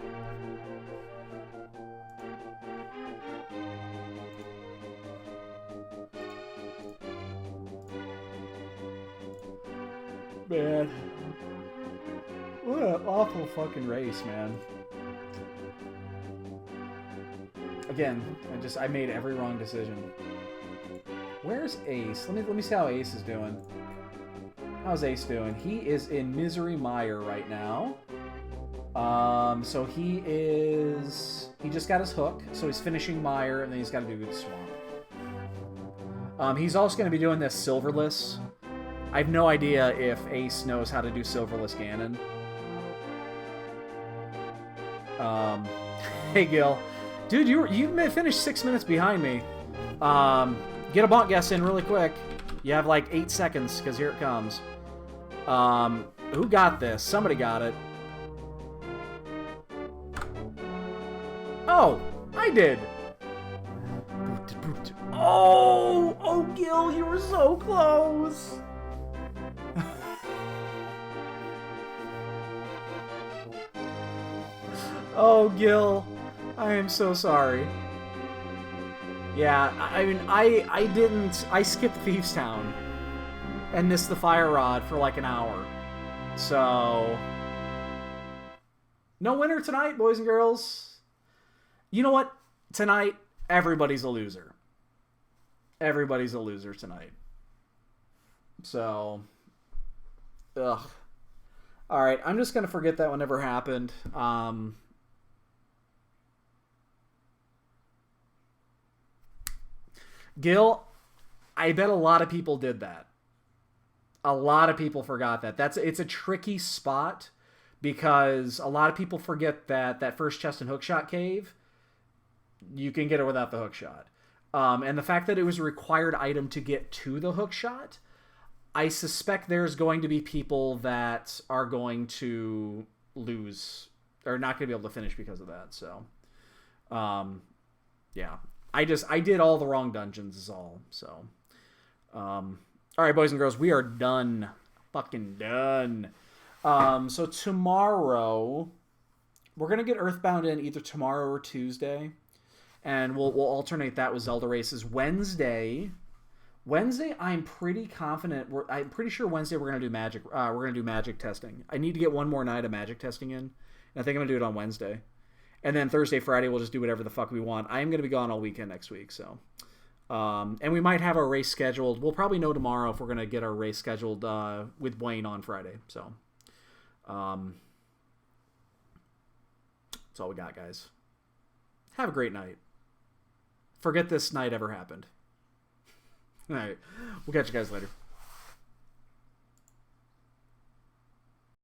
Man. What an awful fucking race, man. Again, I made every wrong decision. Where's Ace? Let me see how Ace is doing. How's Ace doing? He is in Misery Mire right now. So he just got his hook, so he's finishing Mire, and then he's got to do the Swamp. He's also going to be doing this Silverless. I have no idea if Ace knows how to do Silverless Ganon. Hey, Gil. Dude, you finished 6 minutes behind me. Get a bonk guess in really quick. You have like 8 seconds, because here it comes. Who got this? Somebody got it. Oh, I did. Oh, Gil, you were so close. Oh, Gil, I am so sorry. Yeah, I mean, I skipped Thieves Town and missed the fire rod for like an hour. So, no winner tonight, boys and girls. You know what? Tonight, everybody's a loser. Everybody's a loser tonight. So, ugh. All right, I'm just gonna forget that one ever happened. Gil, I bet a lot of people did that. A lot of people forgot that. It's a tricky spot because a lot of people forget that that first chest and hookshot cave, you can get it without the hookshot. And the fact that it was a required item to get to the hookshot, I suspect there's going to be people that are going to lose or not going to be able to finish because of that. So, yeah, I did all the wrong dungeons is all. So, all right, boys and girls, we are done, fucking done. So tomorrow we're gonna get Earthbound in either tomorrow or Tuesday, and we'll alternate that with Zelda races. Wednesday, I'm pretty confident. I'm pretty sure Wednesday we're gonna do magic. We're gonna do magic testing. I need to get one more night of magic testing in, and I think I'm gonna do it on Wednesday. And then Thursday, Friday, we'll just do whatever the fuck we want. I am gonna be gone all weekend next week, so. And we might have our race scheduled. We'll probably know tomorrow if we're gonna get our race scheduled with Wayne on Friday. So, that's all we got, guys. Have a great night. Forget this night ever happened. All right. We'll catch you guys later.